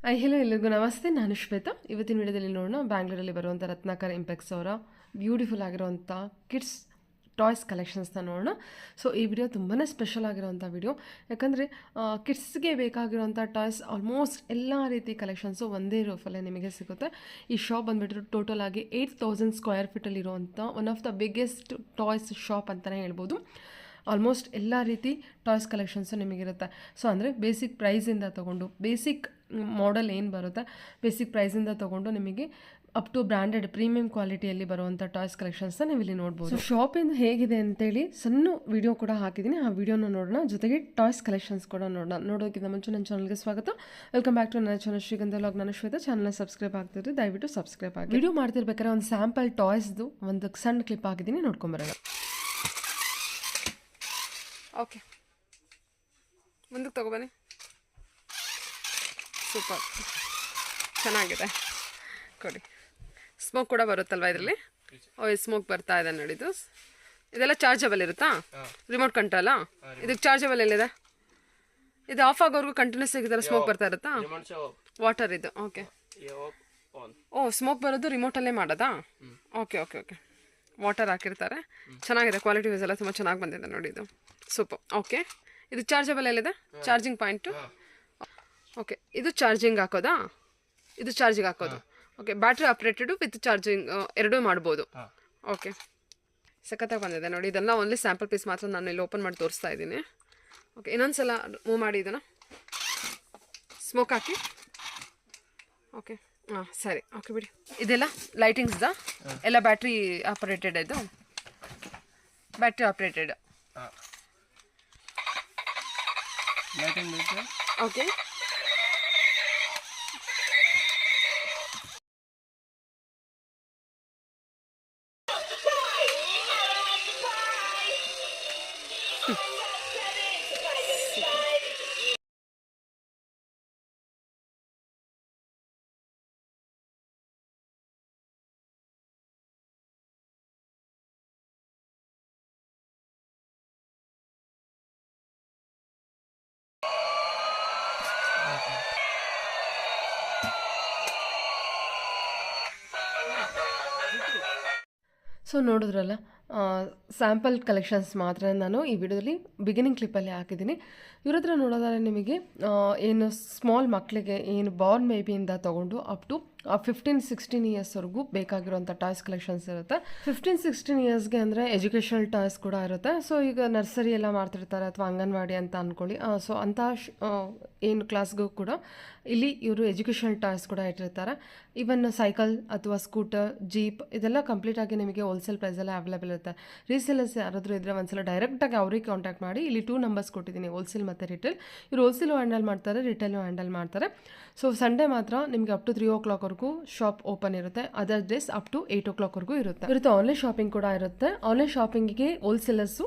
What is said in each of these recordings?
Hello ಎಲ್ಲರಿಗೂ ನಮಸ್ತೆ. ನಾನು ಶ್ವೇತಾ. ಇವತ್ತಿನ ವಿಡಿಯೋದಲ್ಲಿ ನೋಡೋಣ ಬ್ಯಾಂಗ್ಳೂರಲ್ಲಿ ಬರುವಂಥ ರತ್ನಾಕರ್ ಇಂಪೆಕ್ಸ್ ಅವರ ಬ್ಯೂಟಿಫುಲ್ ಆಗಿರುವಂಥ ಕಿಡ್ಸ್ ಟಾಯ್ಸ್ ಕಲೆಕ್ಷನ್ಸ್ನ ನೋಡೋಣ. ಸೊ ಈ ವಿಡಿಯೋ ತುಂಬಾ ಸ್ಪೆಷಲ್ ಆಗಿರೋವಂಥ ವಿಡಿಯೋ, ಯಾಕಂದರೆ ಕಿಡ್ಸ್ಗೆ ಬೇಕಾಗಿರೋವಂಥ ಟಾಯ್ಸ್ ಆಲ್ಮೋಸ್ಟ್ ಎಲ್ಲ ರೀತಿ ಕಲೆಕ್ಷನ್ಸು ಒಂದೇ ರೂಫಲ್ಲೇ ನಿಮಗೆ ಸಿಗುತ್ತೆ. ಈ ಶಾಪ್ ಬಂದುಬಿಟ್ಟು ಟೋಟಲ್ ಆಗಿ 8000 ಸ್ಕ್ವೇರ್ ಫೀಟಲ್ಲಿರುವಂಥ one of the biggest toys shop ಅಂತಲೇ ಹೇಳ್ಬೋದು. ಆಲ್ಮೋಸ್ಟ್ ಎಲ್ಲ ರೀತಿ ಟಾಯ್ಸ್ ಕಲೆಕ್ಷನ್ಸು ನಿಮಗಿರುತ್ತೆ. ಸೊ ಅಂದರೆ ಬೇಸಿಕ್ ಪ್ರೈಸಿಂದ ತೊಗೊಂಡು ಬೇಸಿಕ್ ಮಾಡೆಲ್ ಏನು ಬರುತ್ತೆ, ಬೇಸಿಕ್ ಪ್ರೈಸಿಂದ ತೊಗೊಂಡು ನಿಮಗೆ ಅಪ್ ಟು ಬ್ರ್ಯಾಂಡೆಡ್ ಪ್ರೀಮಿಯಂ ಕ್ವಾಲಿಟಿಯಲ್ಲಿ ಬರುವಂಥ ಟಾಯ್ಸ್ ಕಲೆಕ್ಷನ್ಸ್ನ ನೀವು ಇಲ್ಲಿ ನೋಡ್ಬೋದು. ಶಾಪಿಂದ ಹೇಗಿದೆ ಅಂತೇಳಿ ಸಣ್ಣ ವಿಡಿಯೋ ಕೂಡ ಹಾಕಿದ್ದೀನಿ, ಆ ವಿಡಿಯೋನ ನೋಡೋಣ. ಜೊತೆಗೆ ಟಾಯ್ಸ್ ಕಲೆಕ್ಷನ್ಸ್ ಕೂಡ ನೋಡೋಣ. ನೋಡೋಕ್ಕಿಂತ ಮುಂಚೆ ನನ್ನ ಚಾನಲ್ಗೆ ಸ್ವಾಗತ. ವೆಲ್ಕಮ್ ಬ್ಯಾಕ್ ಟು ನನ್ನ ಚಾನಲ್ ಶ್ರೀಗಂಧ ವ್ಲಾಗ್. ನಾನು ಶ್ವೇತಾ. ಚಾನಲ್ನ ಸಬ್ಸ್ಕ್ರೈಬ್ ಆಗ್ತಿದ್ರೆ ದಯವಿಟ್ಟು ಸಬ್ಸ್ಕ್ರೈಬ್ ಆಗಿ. ವಿಡಿಯೋ ಮಾಡ್ತಿರ್ಬೇಕಾದ್ರೆ ಒಂದು ಸ್ಯಾಂಪಲ್ ಟಾಯ್ಸ್ದು ಒಂದು ಸಣ್ಣ ಕ್ಲಿಪ್ ಹಾಕಿದ್ದೀನಿ, ನೋಡ್ಕೊಂಬರೋಣ. ಓಕೆ, ಮುಂದಕ್ಕೆ ತಗೊಬನ್ನಿ. ಸೂಪರ್, ಚೆನ್ನಾಗಿದೆ. ಕೊಡಿ. ಸ್ಮೋಕ್ ಕೂಡ ಬರುತ್ತಲ್ವ ಇದರಲ್ಲಿ? ಸ್ಮೋಕ್ ಬರ್ತಾ ಇದೆ ನೋಡಿದ್ದು. ಇದೆಲ್ಲ ಚಾರ್ಜಬಲ್ ಇರುತ್ತಾ? ರಿಮೋಟ್ ಕಂಟ್ರೋಲಾ? ಇದಕ್ಕೆ ಚಾರ್ಜಬಲ್ ಎಲ್ಲಿದೆ? ಇದು ಆಫ್ ಆಗೋವರೆಗೂ ಕಂಟಿನ್ಯೂಸ್ ಆಗಿದ್ದಾರೆ ಸ್ಮೋಕ್ ಬರ್ತಾ ಇರುತ್ತಾ? ವಾಟರ್ ಇದು. ಓಕೆ. ಸ್ಮೋಕ್ ಬರೋದು ರಿಮೋಟಲ್ಲೇ ಮಾಡೋದಾ? Okay okay okay. ವಾಟರ್ ಹಾಕಿರ್ತಾರೆ. ಚೆನ್ನಾಗಿದೆ, ಕ್ವಾಲಿಟಿ ವೈಸ್ ಎಲ್ಲ ತುಂಬ ಚೆನ್ನಾಗಿ ಬಂದಿದೆ ನೋಡಿ ಇದು. ಸೂಪರ್. ಓಕೆ, ಇದು ಚಾರ್ಜಬಲ್ ಎಲ್ಲಿದೆ? Charging point. ಓಕೆ, ಇದು ಚಾರ್ಜಿಂಗ್ ಹಾಕೋದಾ? ಇದು ಚಾರ್ಜಿಂಗ್ ಹಾಕೋದು. ಓಕೆ, ಬ್ಯಾಟ್ರಿ ಆಪ್ರೇಟೆಡು ವಿತ್ ಚಾರ್ಜಿಂಗ್ ಎರಡೂ ಮಾಡ್ಬೋದು. ಓಕೆ, ಸಖತ್ತಾಗಿ ಬಂದಿದೆ ನೋಡಿ. ಇದೆಲ್ಲ ಓನ್ಲಿ ಸ್ಯಾಂಪಲ್ ಪೀಸ್ ಮಾತ್ರ ನಾನು ಇಲ್ಲಿ ಓಪನ್ ಮಾಡಿ ತೋರಿಸ್ತಾ ಇದ್ದೀನಿ. ಓಕೆ, ಇನ್ನೊಂದ್ಸಲ ಮೂವ್ ಮಾಡಿ ಇದನ್ನು. ಸ್ಮೋಕ್ ಹಾಕಿ. ಓಕೆ, ಹಾಂ ಸರಿ. ಓಕೆ ಬಿಡಿ. ಇದೆಲ್ಲ ಲೈಟಿಂಗ್ಸ್ದ ಎಲ್ಲ ಬ್ಯಾಟ್ರಿ ಆಪ್ರೇಟೆಡ್. ಇದು ಬ್ಯಾಟ್ರಿ ಆಪ್ರೇಟೆಡ್. ಓಕೆ, ಸೊ ನೋಡಿದ್ರಲ್ಲ, ಸ್ಯಾಂಪಲ್ ಕಲೆಕ್ಷನ್ಸ್ ಮಾತ್ರ ನಾನು ಈ ವಿಡಿಯೋದಲ್ಲಿ ಬಿಗಿನಿಂಗ್ ಕ್ಲಿಪ್ಪಲ್ಲಿ ಹಾಕಿದ್ದೀನಿ. ಇವ್ರ ಹತ್ರ ನೋಡೋದಾದ್ರೆ ನಿಮಗೆ ಏನು ಸ್ಮಾಲ್ ಮಕ್ಕಳಿಗೆ ಏನು ಬಾರ್ನ್ ಬೇಬಿಯಿಂದ ತೊಗೊಂಡು ಅಪ್ ಟು 15-16 ಇಯರ್ಸ್ವರೆಗೂ ಬೇಕಾಗಿರುವಂಥ ಟಾಯ್ಸ್ ಕಲೆಕ್ಷನ್ಸ್ ಇರುತ್ತೆ. 15-16 ಇಯರ್ಸ್ಗೆ ಅಂದರೆ ಎಜುಕೇಷನಲ್ ಟಾಯ್ಸ್ ಕೂಡ ಇರುತ್ತೆ. ಸೊ ಈಗ ನರ್ಸರಿ ಎಲ್ಲ ಮಾಡ್ತಿರ್ತಾರೆ ಅಥವಾ ಅಂಗನವಾಡಿ ಅಂತ ಅಂದ್ಕೊಳ್ಳಿ. ಸೊ ಅಂಥ ಏನು ಕ್ಲಾಸ್ಗೂ ಕೂಡ ಇಲ್ಲಿ ಇವರು ಎಜುಕೇಷನಲ್ ಟಾಯ್ಸ್ ಕೂಡ ಇಟ್ಟಿರ್ತಾರೆ. ಈವನ್ ಸೈಕಲ್ ಅಥವಾ ಸ್ಕೂಟರ್, ಜೀಪ್ ಇದೆಲ್ಲ ಕಂಪ್ಲೀಟಾಗಿ ನಿಮಗೆ ಹೋಲ್ಸೇಲ್ ಪ್ರೈಸಲ್ಲೇ ಅವೈಲೇಬಲ್ ಇರುತ್ತೆ. ರೀಸೇಲರ್ಸ್ ಯಾರಾದರೂ ಇದ್ದರೆ ಒಂದ್ಸಲ ಡೈರೆಕ್ಟಾಗಿ ಅವ್ರಿಗೆ ಕಾಂಟ್ಯಾಕ್ಟ್ ಮಾಡಿ. ಇಲ್ಲಿ 2 ನಂಬರ್ಸ್ ಕೊಟ್ಟಿದ್ದೀನಿ, ಹೋಲ್ಸೇಲ್ ಮತ್ತು ರಿಟೇಲ್. ಇವರು ಹೋಲ್ಸೇಲು ಹ್ಯಾಂಡಲ್ ಮಾಡ್ತಾರೆ, ರಿಟೇಲು ಹ್ಯಾಂಡಲ್ ಮಾಡ್ತಾರೆ. ಸೊ ಸಂಡೇ ಮಾತ್ರ ನಿಮಗೆ ಅಪ್ ಟು 3 o'clockವರೆಗೂ ಶಾಪ್ ಓಪನ್ ಇರುತ್ತೆ. ಅದರ್ ಡೇಸ್ ಅಪ್ ಟು 8 o'clockವರೆಗೂ ಇರುತ್ತೆ. ಆನ್ಲೈನ್ ಶಾಪಿಂಗ್ ಕೂಡ ಇರುತ್ತೆ. ಆನ್ಲೈನ್ ಶಾಪಿಂಗಿಗೆ ಹೋಲ್ಸೇಲರ್ಸು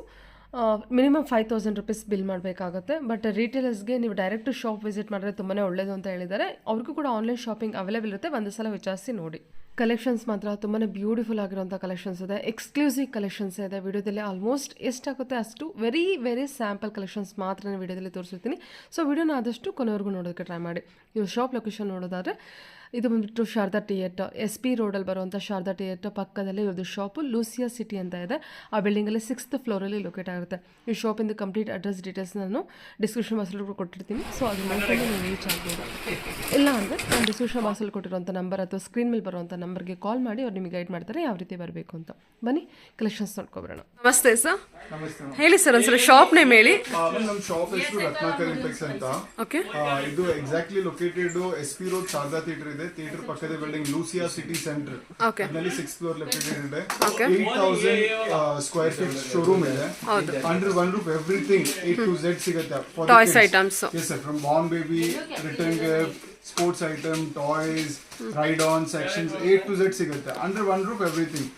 ಮಿನಿಮಮ್ 5,000 rupees ಬಿಲ್ ಮಾಡಬೇಕಾಗುತ್ತೆ. ಬಟ್ ರಿಟೇಲರ್ಸ್ಗೆ ನೀವು ಡೈರೆಕ್ಟ್ ಶಾಪ್ ವಿಸಿಟ್ ಮಾಡಿದ್ರೆ ತುಂಬಾ ಒಳ್ಳೆಯದು ಅಂತ ಹೇಳಿದ್ದಾರೆ. ಅವ್ರಿಗೂ ಕೂಡ ಆನ್ಲೈನ್ ಶಾಪಿಂಗ್ ಅವೈಲೇಬಲ್ ಇರುತ್ತೆ. ಒಂದು ಸಲ ವಿಚಾರಿಸಿ ನೋಡಿ. ಕಲೆಕ್ಷನ್ಸ್ ಮಾತ್ರ ತುಂಬಾ ಬ್ಯೂಟಿಫುಲ್ ಆಗಿರೋಂಥ ಕಲೆಕ್ಷನ್ಸ್ ಇದೆ, ಎಕ್ಸ್ಕ್ಲೂಸಿವ್ ಕಲೆಕ್ಷನ್ಸ್ ಇದೆ. ವಿಡಿಯೋದಲ್ಲಿ ಆಲ್ಮೋಸ್ಟ್ ಎಷ್ಟಾಗುತ್ತೆ ಅಷ್ಟು ವೆರಿ ಸ್ಯಾಂಪಲ್ ಕಲೆಕ್ಷನ್ಸ್ ಮಾತ್ರ ನಾನು ವಿಡಿಯೋದಲ್ಲಿ ತೋರಿಸಿರ್ತೀನಿ. ಸೊ ವಿಡಿಯೋನ ಆದಷ್ಟು ಕೊನೆವರೆಗೂ ನೋಡೋದಕ್ಕೆ ಟ್ರೈ ಮಾಡಿ. ಇವು ಶಾಪ್ ಲೊಕೇಶನ್ ನೋಡೋದಾದರೆ ಇದು ಬಂದುಬಿಟ್ಟು ಶಾರದಾ ಥಿಯೇಟರ್, SP ರೋಡಲ್ಲಿ ಬರುವಂಥ ಶಾರದಾ ಥಿಯೇಟರ್ ಪಕ್ಕದಲ್ಲಿ ಇವ್ರದ್ದು ಶಾಪು ಲೂಸಿಯಾ ಸಿಟಿ ಅಂತ ಇದೆ. ಆ ಬಿಲ್ಡಿಂಗಲ್ಲಿ 6th ಫ್ಲೋರಲ್ಲಿ ಲೊಕೇಟ್ ಆಗುತ್ತೆ. ಈ ಶಾಪಿಂದು ಕಂಪ್ಲೀಟ್ ಅಡ್ರೆಸ್ ಡೀಟೇಲ್ಸ್ ನಾನು ಡಿಸ್ಕ್ರಿಪ್ಷನ್ ಬಾಕ್ಸಲ್ಲಿ ಕೊಟ್ಟಿರ್ತೀನಿ. ಸೊ ಅದು ನೋಡ್ಕೊಂಡು ನೀವು ರೀಚ್ ಆಗ್ಬೋದು. ಇಲ್ಲ ಅಂದರೆ ನಾನು ಡಿಸ್ಕ್ರಿಪ್ಷನ್ ಬಾಕ್ಸಲ್ಲಿ ಕೊಟ್ಟಿರುವಂಥ ನಂಬರ್ ಅಥವಾ ಸ್ಕ್ರೀನ್ ಮೇಲೆ ಬರುವಂಥ ನಂಬರ್ಗೆ ಕಾಲ್ ಮಾಡಿ ಅವ್ರು ನಿಮಗೆ ಗೈಡ್ ಮಾಡ್ತಾರೆ ಯಾವ ರೀತಿ ಬರಬೇಕು ಅಂತ. ಬನ್ನಿ ಕಲೆಕ್ಷನ್ಸ್ ನೋಡ್ಕೊಬರೋಣ. ನಮಸ್ತೆ ಸರ್. ಹೇಳಿ ಸರ್, ಒಂದ್ಸಲ ಶಾಪ್ ನೇಮ್ ಹೇಳಿ. ನಮ್ಮ ಶಾಪ್ ಹೆಸರು ರತ್ನಾಕರ್ ಇಂಪೆಕ್ಸ್ ಅಂತ. ಓಕೆ, ಇದು exactly located SP road Sharada theatre ಇದೆ. ಥಿಯೇಟರ್ ಪಕ್ಕದ ಬಿಲ್ಡಿಂಗ್ ಲೂಸಿಯಾ ಸಿಟಿ ಸೆಂಟರ್, ಅದರಲ್ಲಿ 6th ಫ್ಲೋರ್ ಲೊಕೇಟೆಡ್ ಇದೆ. 8,000 ಸ್ಕ್ವೇರ್ ಫೀಟ್ ಶೋರೂಮ್ ಇದೆ. Under one roof everything A to Z ಸಿಗುತ್ತೆ. Toys items. Yes sir, from born baby, return gift, sports item, toys, ride on sections A to Z ಸಿಗುತ್ತೆ. Under one roof everything.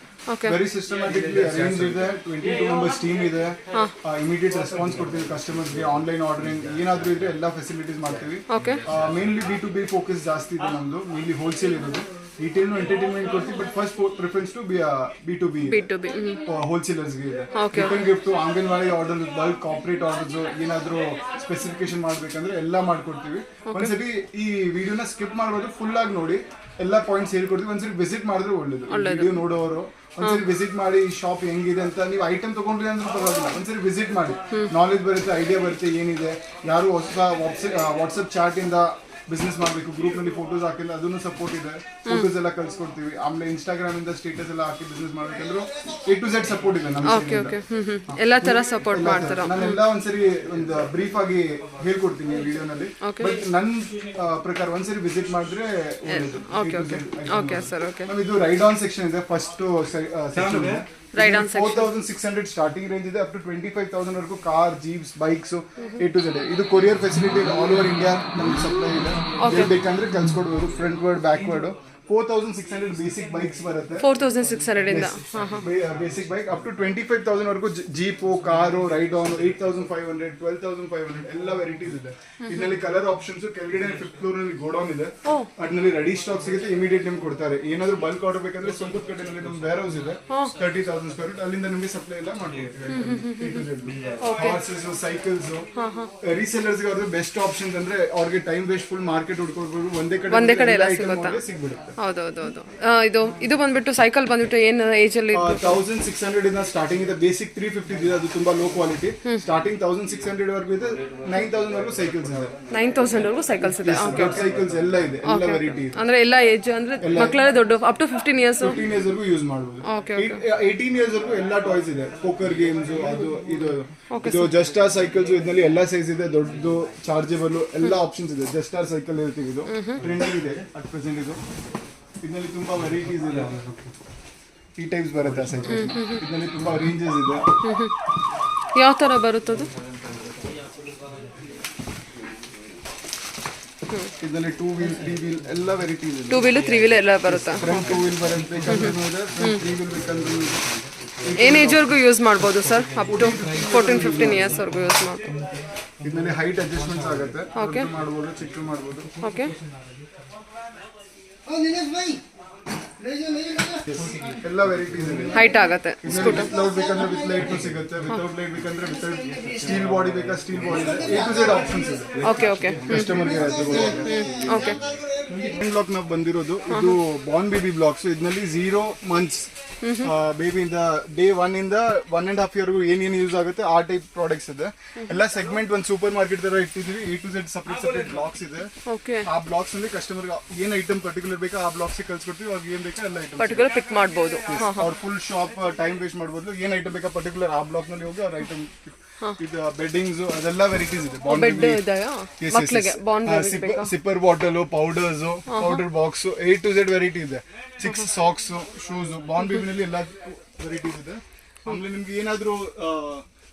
Very systematically arrange ಇದೆ. 22 members team ಇದೆ. Immediate response ಕೊಡ್ತೀವಿ ಕಸ್ಟಮರ್ಸ್ಗೆ. Online ordering ಏನಾದರೂ ಇದ್ರೆ ಎಲ್ಲ facilities ಮಾಡ್ತೀವಿ. Mainly B2B focus ಜಾಸ್ತಿ ಇದೆ ನಮ್ದು. ಮೇನ್ಲಿ ಹೋಲ್ಸೇಲ್ ಇರೋದು. ರಿಟೇಲ್ ಎಂಟರ್ಟೈನ್ಮೆಂಟ್ ಕೊಡ್ತೀವಿ, but first preference to B2B B2B. ಹೋಲ್ಸೇಲರ್ಸ್ಗೆ ಇದೆ. Okay. Return gift, anganwadi order, bulk corporate orders, ಏನಾದರೂ ಸ್ಪೆಸಿಫಿಕೇಶನ್ ಮಾಡ್ಬೇಕಂದ್ರೆ ಎಲ್ಲ ಮಾಡ್ಕೊಡ್ತೀವಿ. ಒಂದ್ಸರಿ ಈ ವಿಡಿಯೋನ ಸ್ಕಿಪ್ ಮಾಡ್ಬೋದು, ಫುಲ್ ಆಗಿ ನೋಡಿ, ಎಲ್ಲ ಪಾಯಿಂಟ್ಸ್ ಹೇಳ್ಕೊಡ್ತೀವಿ. ಒಂದ್ಸರಿ ವಿಸಿಟ್ ಮಾಡಿದ್ರೆ ಒಳ್ಳೇದು. ವಿಡಿಯೋ ನೋಡೋರು ಒಂದ್ಸರಿ ವಿಸಿಟ್ ಮಾಡಿ ಶಾಪ್ ಹೆಂಗಿದೆ ಅಂತ. ನೀವು ಐಟಮ್ ತಗೊಂಡ್ರಿ ಅಂದ್ರೆ ಪರವಾಗಿಲ್ಲ, ಒಂದ್ಸರಿ ವಿಸಿಟ್ ಮಾಡಿ, ನಾಲೆಜ್ ಬರುತ್ತೆ, ಐಡಿಯಾ ಬರುತ್ತೆ ಏನಿದೆ. ಯಾರು ಹೊಸ ವಾಟ್ಸಪ್ ಚಾಟ್ ಇಂದ ಬಿಸ್ನೆಸ್ ಮಾಡಬೇಕು, ಗ್ರೂಪ್ ನಲ್ಲಿ ಫೋಟೋಸ್ ಹಾಕಿಲ್ಲ, ಅದನ್ನು ಸಪೋರ್ಟ್ ಇದೆ, ಫೋಟೋಸ್ ಎಲ್ಲ ಕಳ್ಸಿಕೊಡ್ತೀವಿ. ಆಮೇಲೆ ಇನ್ಸ್ಟಾಗ್ರಾಮ್ ಇಂದ ಸ್ಟೇಟಸ್ ಎಲ್ಲ ಹಾಕಿ ಬಿಸ್ನೆಸ್ ಮಾಡ್ಬೇಕಂದ್ರೆ A to Z ಸಪೋರ್ಟ್ ಇದೆ ನಮ್ಮ ಓಕೆ ಓಕೆ. ಎಲ್ಲ ತರ ಸಪೋರ್ಟ್ ಮಾಡ್ತಾರ. ನಾನೆಲ್ಲ ಒಂದ್ಸರಿ ಒಂದು ಬ್ರೀಫ್ ಆಗಿ ಹೇಳ್ಕೊಡ್ತೀನಿ ವಿಡಿಯೋನಲ್ಲಿ. ಬಟ್ ನನ್ನ ಪ್ರಕಾರ ಒಂದ್ಸರಿ ವಿಸಿಟ್ ಮಾಡಿದ್ರೆ ಒಳ್ಳೇದು. Okay sir. ಓಕೆ, ಇದು ರೈಡ್ ಆನ್ ಸೆಕ್ಷನ್ ಇದೆ. ಫಸ್ಟ್ ಸೆಕ್ಷನ್ ಇದೆ, ರೈಡ್ ಆನ್ 4600 ಸ್ಟಾರ್ಟಿಂಗ್ ರೇಂಜ್ ಇದೆ, ಅಪ್ ಟು 25,000 ವರೆಗೂ car, jeeps, bikes A to Z. ಇದು courier facility all over India ನಮ್ಗೆ ಸಪ್ಲೈ ಇದೆ. ಬೇಕಂದ್ರೆ ಕಳ್ಸ್ಕೊಡ್ಬೋದು, frontward, backward. 4600 basic bikes ಬರುತ್ತೆ. 4600 ಇಂದ ಬೇಸಿಕ್ ಬೈಕ್ ಅಪ್ ಟು 25,000 ವರೆಗೂ ಜೀಪು, ಕಾರು, ರೈಡ್ ಆನ್ 8,500, 12,500 ಎಲ್ಲ ವೆರೈಟೀಸ್ ಇದೆ. ಇದರಲ್ಲಿ ಕಲರ್ ಆಪ್ಷನ್ಸ್ ಕೆಳಗಡೆ 5th ಫ್ಲೋರ್ ನಲ್ಲಿ ಗೋಡೌನ್ ಇದೆ, ಅದ್ರಲ್ಲಿ ರೆಡಿ ಸ್ಟಾಕ್ ಸಿಗುತ್ತೆ, ಇಮಿಡಿಯೇಟ್ ನಿಮ್ಗೆ ಕೊಡ್ತಾರೆ. ಏನಾದ್ರು ಬಲ್ಕ್ ಆರ್ಡರ್ ಬೇಕಂದ್ರೆ ಸ್ವಂತ ಕಡೆಯಲ್ಲಿ ನಮ್ಮ ವೇರ್ ಹೌಸ್ ಇದೆ, 30,000 ಸ್ಕ್ವೇರ್ ಫೀಟ್, ಅಲ್ಲಿಂದ ನಿಮಗೆ ಸಪ್ಲೈ ಎಲ್ಲ ಮಾಡ್ಕೊಡ್ತೀವಿ. ಹಾರ್ಸಸ್, ಸೈಕಲ್ಸ್, ರೀಸೆಲ್ಲರ್ಸ್ ಗೆ ಅವ್ರಿಗೆ ಬೆಸ್ಟ್ ಆಪ್ಷನ್ಸ್ ಅಂದ್ರೆ ಅವ್ರಿಗೆ ಟೈಮ್ ವೇಸ್ಟ್, ಫುಲ್ ಮಾರ್ಕೆಟ್ ಹುಡ್ಕೊಳ್ಬೋದು, ಒಂದೇ ಕಡೆ ಎಲ್ಲ ಸಿಗ್ಬಿಡುತ್ತೆ. ಹೌದೌದು. ಇದು ಬಂದ್ಬಿಟ್ಟು ಸೈಕಲ್ ಬಂದ್ಬಿಟ್ಟು ಏನ್ ಏಜ್ ಅಲ್ಲಿ 1600 ಇಂದ ಸ್ಟಾರ್ಟಿಂಗ್ ಇದೆ. ಬೇಸಿಕ್ 350 ಇದೆ, ಅದು ತುಂಬಾ ಲೋ ಕ್ವಾಲಿಟಿ. ಸ್ಟಾರ್ಟಿಂಗ್ 1600 ವರೆಗೂ ಇದೆ, 9000 ವರೆಗೂ ಸೈಕಲ್ಸ್ ಇದೆ. 9000 ವರೆಗೂ ಸೈಕಲ್ಸ್ ಇದೆ. ಓಕೆ, ಸೈಕಲ್ಸ್ ಎಲ್ಲ ಇದೆ, ಎಲ್ಲ ವೆರೈಟಿ ಇದೆ. ಅಂದ್ರೆ ಎಲ್ಲ ಏಜ್ ಅಂದ್ರೆ ಮಕ್ಕಳೆಲ್ಲ ದೊಡ್ಡ ಅಪ್ ಟು 15 ಇಯರ್ಸ್ ವರೆಗೂ ಯೂಸ್ ಮಾಡಬಹುದು. 18 ಇಯರ್ಸ್ ವರೆಗೂ ಎಲ್ಲ ಟಾಯ್ಸ್ ಇದೆ, ಪೋಕರ್ ಗೇಮ್ಸ್, ಅದು ಇದು ಜಸ್ಟಾರ್ ಸೈಕಲ್ಸ್. ಇದರಲ್ಲಿ ಎಲ್ಲ ಸೈಜ್ ಇದೆ, ದೊಡ್ಡದು, ಚಾರ್ಜಬಲ್, ಎಲ್ಲ ಆಪ್ಷನ್ಸ್ ಇದೆ. ಜಸ್ಟಾರ್ ಸೈಕಲ್ ಹೇಳ್ತೀವಿ, ಇದು ಟ್ರೆಂಡಿಂಗ್ ಇದೆ ಅಟ್ ಪ್ರೆಸೆಂಟ್. ಇದರಲ್ಲಿ ತುಂಬಾ ವೆರೈಟೀಸ್ ಇದೆ, ಈ ಟೈಪ್ಸ್ ಬರುತ್ತೆ ಸೈಕಲ್. ಇದರಲ್ಲಿ ತುಂಬಾ ರೇಂಜಸ್ ಇದೆ. ಯಾವ ತರ ಬರುತ್ತದು? ಇದರಲ್ಲಿ 2 ವೀಲ್, 3 ವೀಲ್ ಎಲ್ಲ ವೆರೈಟೀಸ್ ಇದೆ. 2 ವೀಲ್ 3 ವೀಲ್ ಎಲ್ಲ ಬರುತ್ತಾ? ಫ್ರಂಟ್ 2 ವೀಲ್ ಬರುತ್ತೆ, 3 ವೀಲ್ ಬೇಕಂದ್ರೆ ಏನ್ ಏಜ್ ವರ್ಗೂ ಯೂಸ್ ಮಾಡ್ಬೋದು ಸರ್? ಅಪ್ ಟು 14-15 ಇಯರ್ಸ್ ವರ್ಗೂ ಯೂಸ್ ಮಾಡ್ಬೋದು. ಇದರಲ್ಲಿ ಹೈಟ್ ಅಡ್ಜಸ್ಟ್ಮೆಂಟ್ಸ್ ಆಗುತ್ತೆ, ಮಾಡ್ಬೋದು, ಚಿಕ್ಕ ಮಾಡ್ಬೋದು. ಓಕೆ, ಎಲ್ಲ ವೆರೈಟೀಸ್ ಇದೆ. ಹೈಟ್ ಆಗುತ್ತೆ. ವಿತ್ ಲೈಟ್ ಬೇಕಂದ್ರೆ ವಿತ್ ಲೈಟ್ ಸಿಗುತ್ತೆ, ವಿತೌಟ್ ಲೈಟ್ ಬೇಕಂದ್ರೆ ವಿತೌಟ್. ಸ್ಟೀಲ್ ಬಾಡಿ ಬೇಕಾ ಸ್ಟೀಲ್ ಬಾಡಿ ಇದೆ. A to Z ಆಪ್ಷನ್ಸ್ ಇದೆ. Okay okay. ಕಸ್ಟಮರ್ ಗೆ ಓಕೆ. ಬ್ಲಾಕ್ ನಾವು ಬಂದಿರೋದು ಇದು ಬಾರ್ನ್ ಬೇಬಿ ಬ್ಲಾಕ್ಸ್. ಇದರಲ್ಲಿ 0 months ಬೇಬಿ ಇಂದ ಡೇ 1 ಇಂದ 1.5 year ಏನೇನು ಯೂಸ್ ಆಗುತ್ತೆ ಆ ಟೈಪ್ ಪ್ರಾಡಕ್ಟ್ಸ್ ಇದೆ. ಎಲ್ಲ ಸೆಗ್ಮೆಂಟ್ ಒಂದು ಸೂಪರ್ ಮಾರ್ಕೆಟ್ ತರ ಇಟ್ಟಿದ್ದೀವಿ. A to Z separate blocks ಇದೆ. ಆ ಬ್ಲಾಕ್ಸ್ ನಲ್ಲಿ ಕಸ್ಟಮರ್ ಏನ್ ಐಟಮ್ ಪರ್ಟಿಕ್ಯುಲರ್ ಬೇಕಾ ಆ ಬ್ಲಾಕ್ಸ್ ಕಳ್ಸಿಕೊಡ್ತೀವಿ. ಅವ್ರಿಗೆ ಏನ್ ಬೇಕಾ ಎಲ್ಲ ಐಟಮ್ ಪರ್ಟಿಕ್ಯುಲರ್ ಪಿಕ್ ಮಾಡಬಹುದು. ಅವ್ರ ಫುಲ್ ಶಾಪ್ ಟೈಮ್ ವೇಸ್ಟ್ ಮಾಡಬಹುದು. ಏನ್ ಐಟಮ್ ಬೇಕಾ ಪರ್ಟಿಕ್ಯುಲರ್ ಆ ಬ್ಲಾಕ್ ನಲ್ಲಿ ಹೋಗಿ ಅವ್ರ ಐಟಮ್. ಇದು ಬೆಡ್ಡಿಂಗ್ಸ್ ಅದೆಲ್ಲ ವೆರೈಟೀಸ್ ಇದೆ. ಬೆಡ್ ಇದೆಯಾ ಮಕ್ಕಳಿಗೆ? ಬಾರ್ನ್ ಬೇಬಿ ಬೇಕಾ? Sipper bottle, powders, powder box, A to Z variety ಇದೆ. 6 ಸಾಕ್ಸ್, ಶೂಸ್, ಬಾರ್ನ್ ಬೇಬಿನಲ್ಲಿ ಎಲ್ಲ ವೆರೈಟೀಸ್ ಇದೆ. ಆಮೇಲೆ ನಿಮ್ಗೆ ಏನಾದ್ರು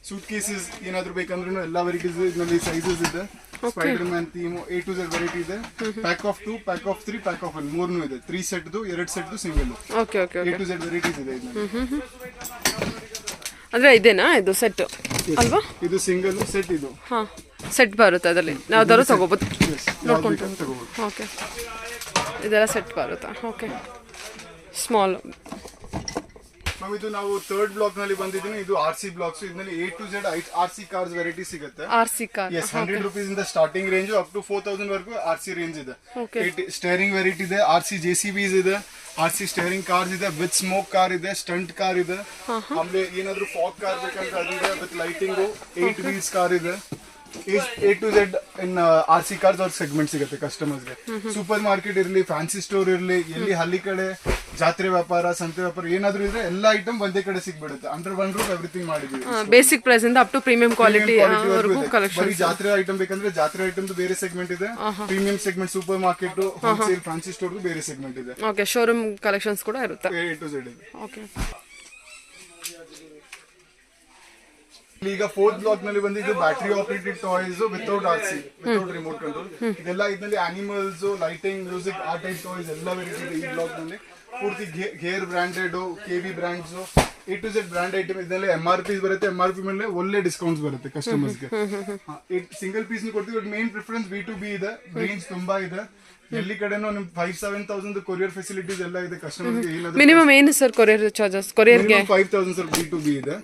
ಸೂಟ್ ಕೇಸಸ್ ಏನಾದ್ರು ಬೇಕಂದ್ರೂ ಎಲ್ಲ ವೆರೈಟೀಸ್ ಇದರಲ್ಲಿ ಸೈಜಸ್ ಇದೆ. Spiderman theme, A to Z variety ಇದೆ. Pack of 2, pack of 3, pack of 1 ಮೂರನೂ ಇದೆ. 3 ಸೆಟ್ದು, 2 ಸೆಟ್ದು single. Okay okay. A to Z varieties ಇದೆ ಇದರಲ್ಲಿ. ಅಂದ್ರೆ ಇದೇನಾ ಇದು ಸೆಟ್ ಅಲ್ವಾ? ಇದು ಸಿಂಗಲ್ ಸೆಟ್. ಇದು ಸೆಟ್ ಬರುತ್ತೆ, ಅದರಲ್ಲಿ ಯಾವ್ದಾದ್ರು ತಗೋಬಹುದು, ನೋಡ್ಕೊಂಡು. ಓಕೆ, ಇದೆಲ್ಲ ಸೆಟ್ ಬರುತ್ತಾ? Okay, small. ಇದು ನಾವು 3rd ಬ್ಲಾಕ್ ನಲ್ಲಿ ಬಂದಿದ್ದೀನಿ. ಇದು RC ಬ್ಲಾಕ್ಸ್. ಇದರಲ್ಲಿ A to Z RC cars variety ಸಿಗುತ್ತೆ. RC ಕಾರ್ 100 rupees ಇಂದ ಸ್ಟಾರ್ಟಿಂಗ್ ರೇಂಜ್ ಅಪ್ ಟು 4000 ವರೆಗೂ RC ರೇಂಜ್ ಇದೆ. ಸ್ಟೇರಿಂಗ್ ವೆರೈಟಿ ಇದೆ, RC JCBs ಇದೆ, RC ಸ್ಟೇರಿಂಗ್ ಕಾರ್ಸ್ ಇದೆ, ವಿತ್ ಸ್ಮೋಕ್ ಕಾರ್ ಇದೆ, ಸ್ಟಂಟ್ ಕಾರ್ ಇದೆ. ಆಮೇಲೆ ಏನಾದ್ರು ಫಾಗ್ ಕಾರ್ ಬೇಕಂದ್ರೆ ಅದಿದೆ, ವಿತ್ ಲೈಟಿಂಗ್. 8 wheels ಕಾರ್ ಇದೆ. A to Z in RC cars ಅವ್ರ ಸೆಗ್ಮೆಂಟ್ ಸಿಗುತ್ತೆ ಕಸ್ಟಮರ್ಸ್ಗೆ. ಸೂಪರ್ ಮಾರ್ಕೆಟ್ ಇರಲಿ, ಫ್ಯಾನ್ಸಿ ಸ್ಟೋರ್ ಇರಲಿ, ಎಲ್ಲಿ ಹಳ್ಳಿ ಕಡೆ ಜಾತ್ರೆ ವ್ಯಾಪಾರ, ಸಂತೆ ವ್ಯಾಪಾರ ಏನಾದ್ರು ಇದ್ರೆ ಎಲ್ಲ ಐಟಮ್ ಒಂದೇ ಕಡೆ ಸಿಗ್ಬಿಡುತ್ತೆ. ಅಂಡರ್ ಒನ್ ರೂಫ್ ಎವ್ರಿಥಿಂಗ್ ಮಾಡಿದೀವಿ. ಬೇಸಿಕ್ ಪ್ರೈಸ್ ಇಂದ ಅಪ್ ಟು ಪ್ರೀಮಿಯಂ ಕ್ವಾಲಿಟಿ ವರೆಗೂ ಕಲೆಕ್ಷನ್. ಬರೀ ಜಾತ್ರೆ ಐಟಮ್ ಬೇಕಂದ್ರೆ ಜಾತ್ರೆ ಐಟಮ್ ಬೇರೆ ಸೆಗ್ಮೆಂಟ್ ಇದೆ. Premium segment, super market, wholesale, fancy store ಬೇರೆ ಸೆಗ್ಮೆಂಟ್ ಇದೆ. ಓಕೆ, ಶೋರೂಮ್ ಕಲೆಕ್ಷನ್ಸ್ ಕೂಡ ಇರುತ್ತೆ. A to Z ಇದೆ. ಓಕೆ, ಈಗ 4th ಬ್ಲಾಕ್ ನಲ್ಲಿ ಬಂದಿದ್ದು battery operated toys without RC, without remote control. ಇದೆಲ್ಲ ಇದರಲ್ಲಿ ಅನಿಮಲ್ಸ್, ಲೈಟಿಂಗ್, ಮ್ಯೂಸಿಕ್, ಆ ಟೈಪ್ ಟಾಯ್ಸ್ ಎಲ್ಲ ವೆರೈಟಿ ಇದೆ ಈ ಬ್ಲಾಕ್ ನಲ್ಲಿ. ಪೂರ್ತಿ gear branded, KV brands, A to Z brand item. ಇದರಲ್ಲಿ MRP ಬರುತ್ತೆ. MRP ಮೇಲೆ ಒಳ್ಳೆ ಡಿಸ್ಕೌಂಟ್ಸ್ ಬರುತ್ತೆ ಕಸ್ಟಮರ್ಸ್ಗೆ. ಸಿಂಗಲ್ ಪೀಸ್ ಕೊಡ್ತೀವಿ. ಬಟ್ ಮೇನ್ ಪ್ರಿಫರೆನ್ಸ್ B2B ಇದೆ. ಬ್ರೇನ್ಸ್ ತುಂಬಾ ಇದೆ. ಎಲ್ಲಿ ಕಡೆನೂ ನಿಮ್ 5,000-7,000 ಕೊರಿಯರ್ ಫೆಸಿಲಿಟೀಸ್ ಎಲ್ಲ ಇದೆ ಕಸ್ಟಮರ್ಗೆ. ಏನಾದ್ರು ಮಿನಿಮಮ್ ಏನು ಸರ್ ಕೊರಿಯರ್ ಚಾರ್ಜಸ್? ಕೊರಿಯರ್ಗೆ 5,000 ಸರ್ B2B ಇದೆ.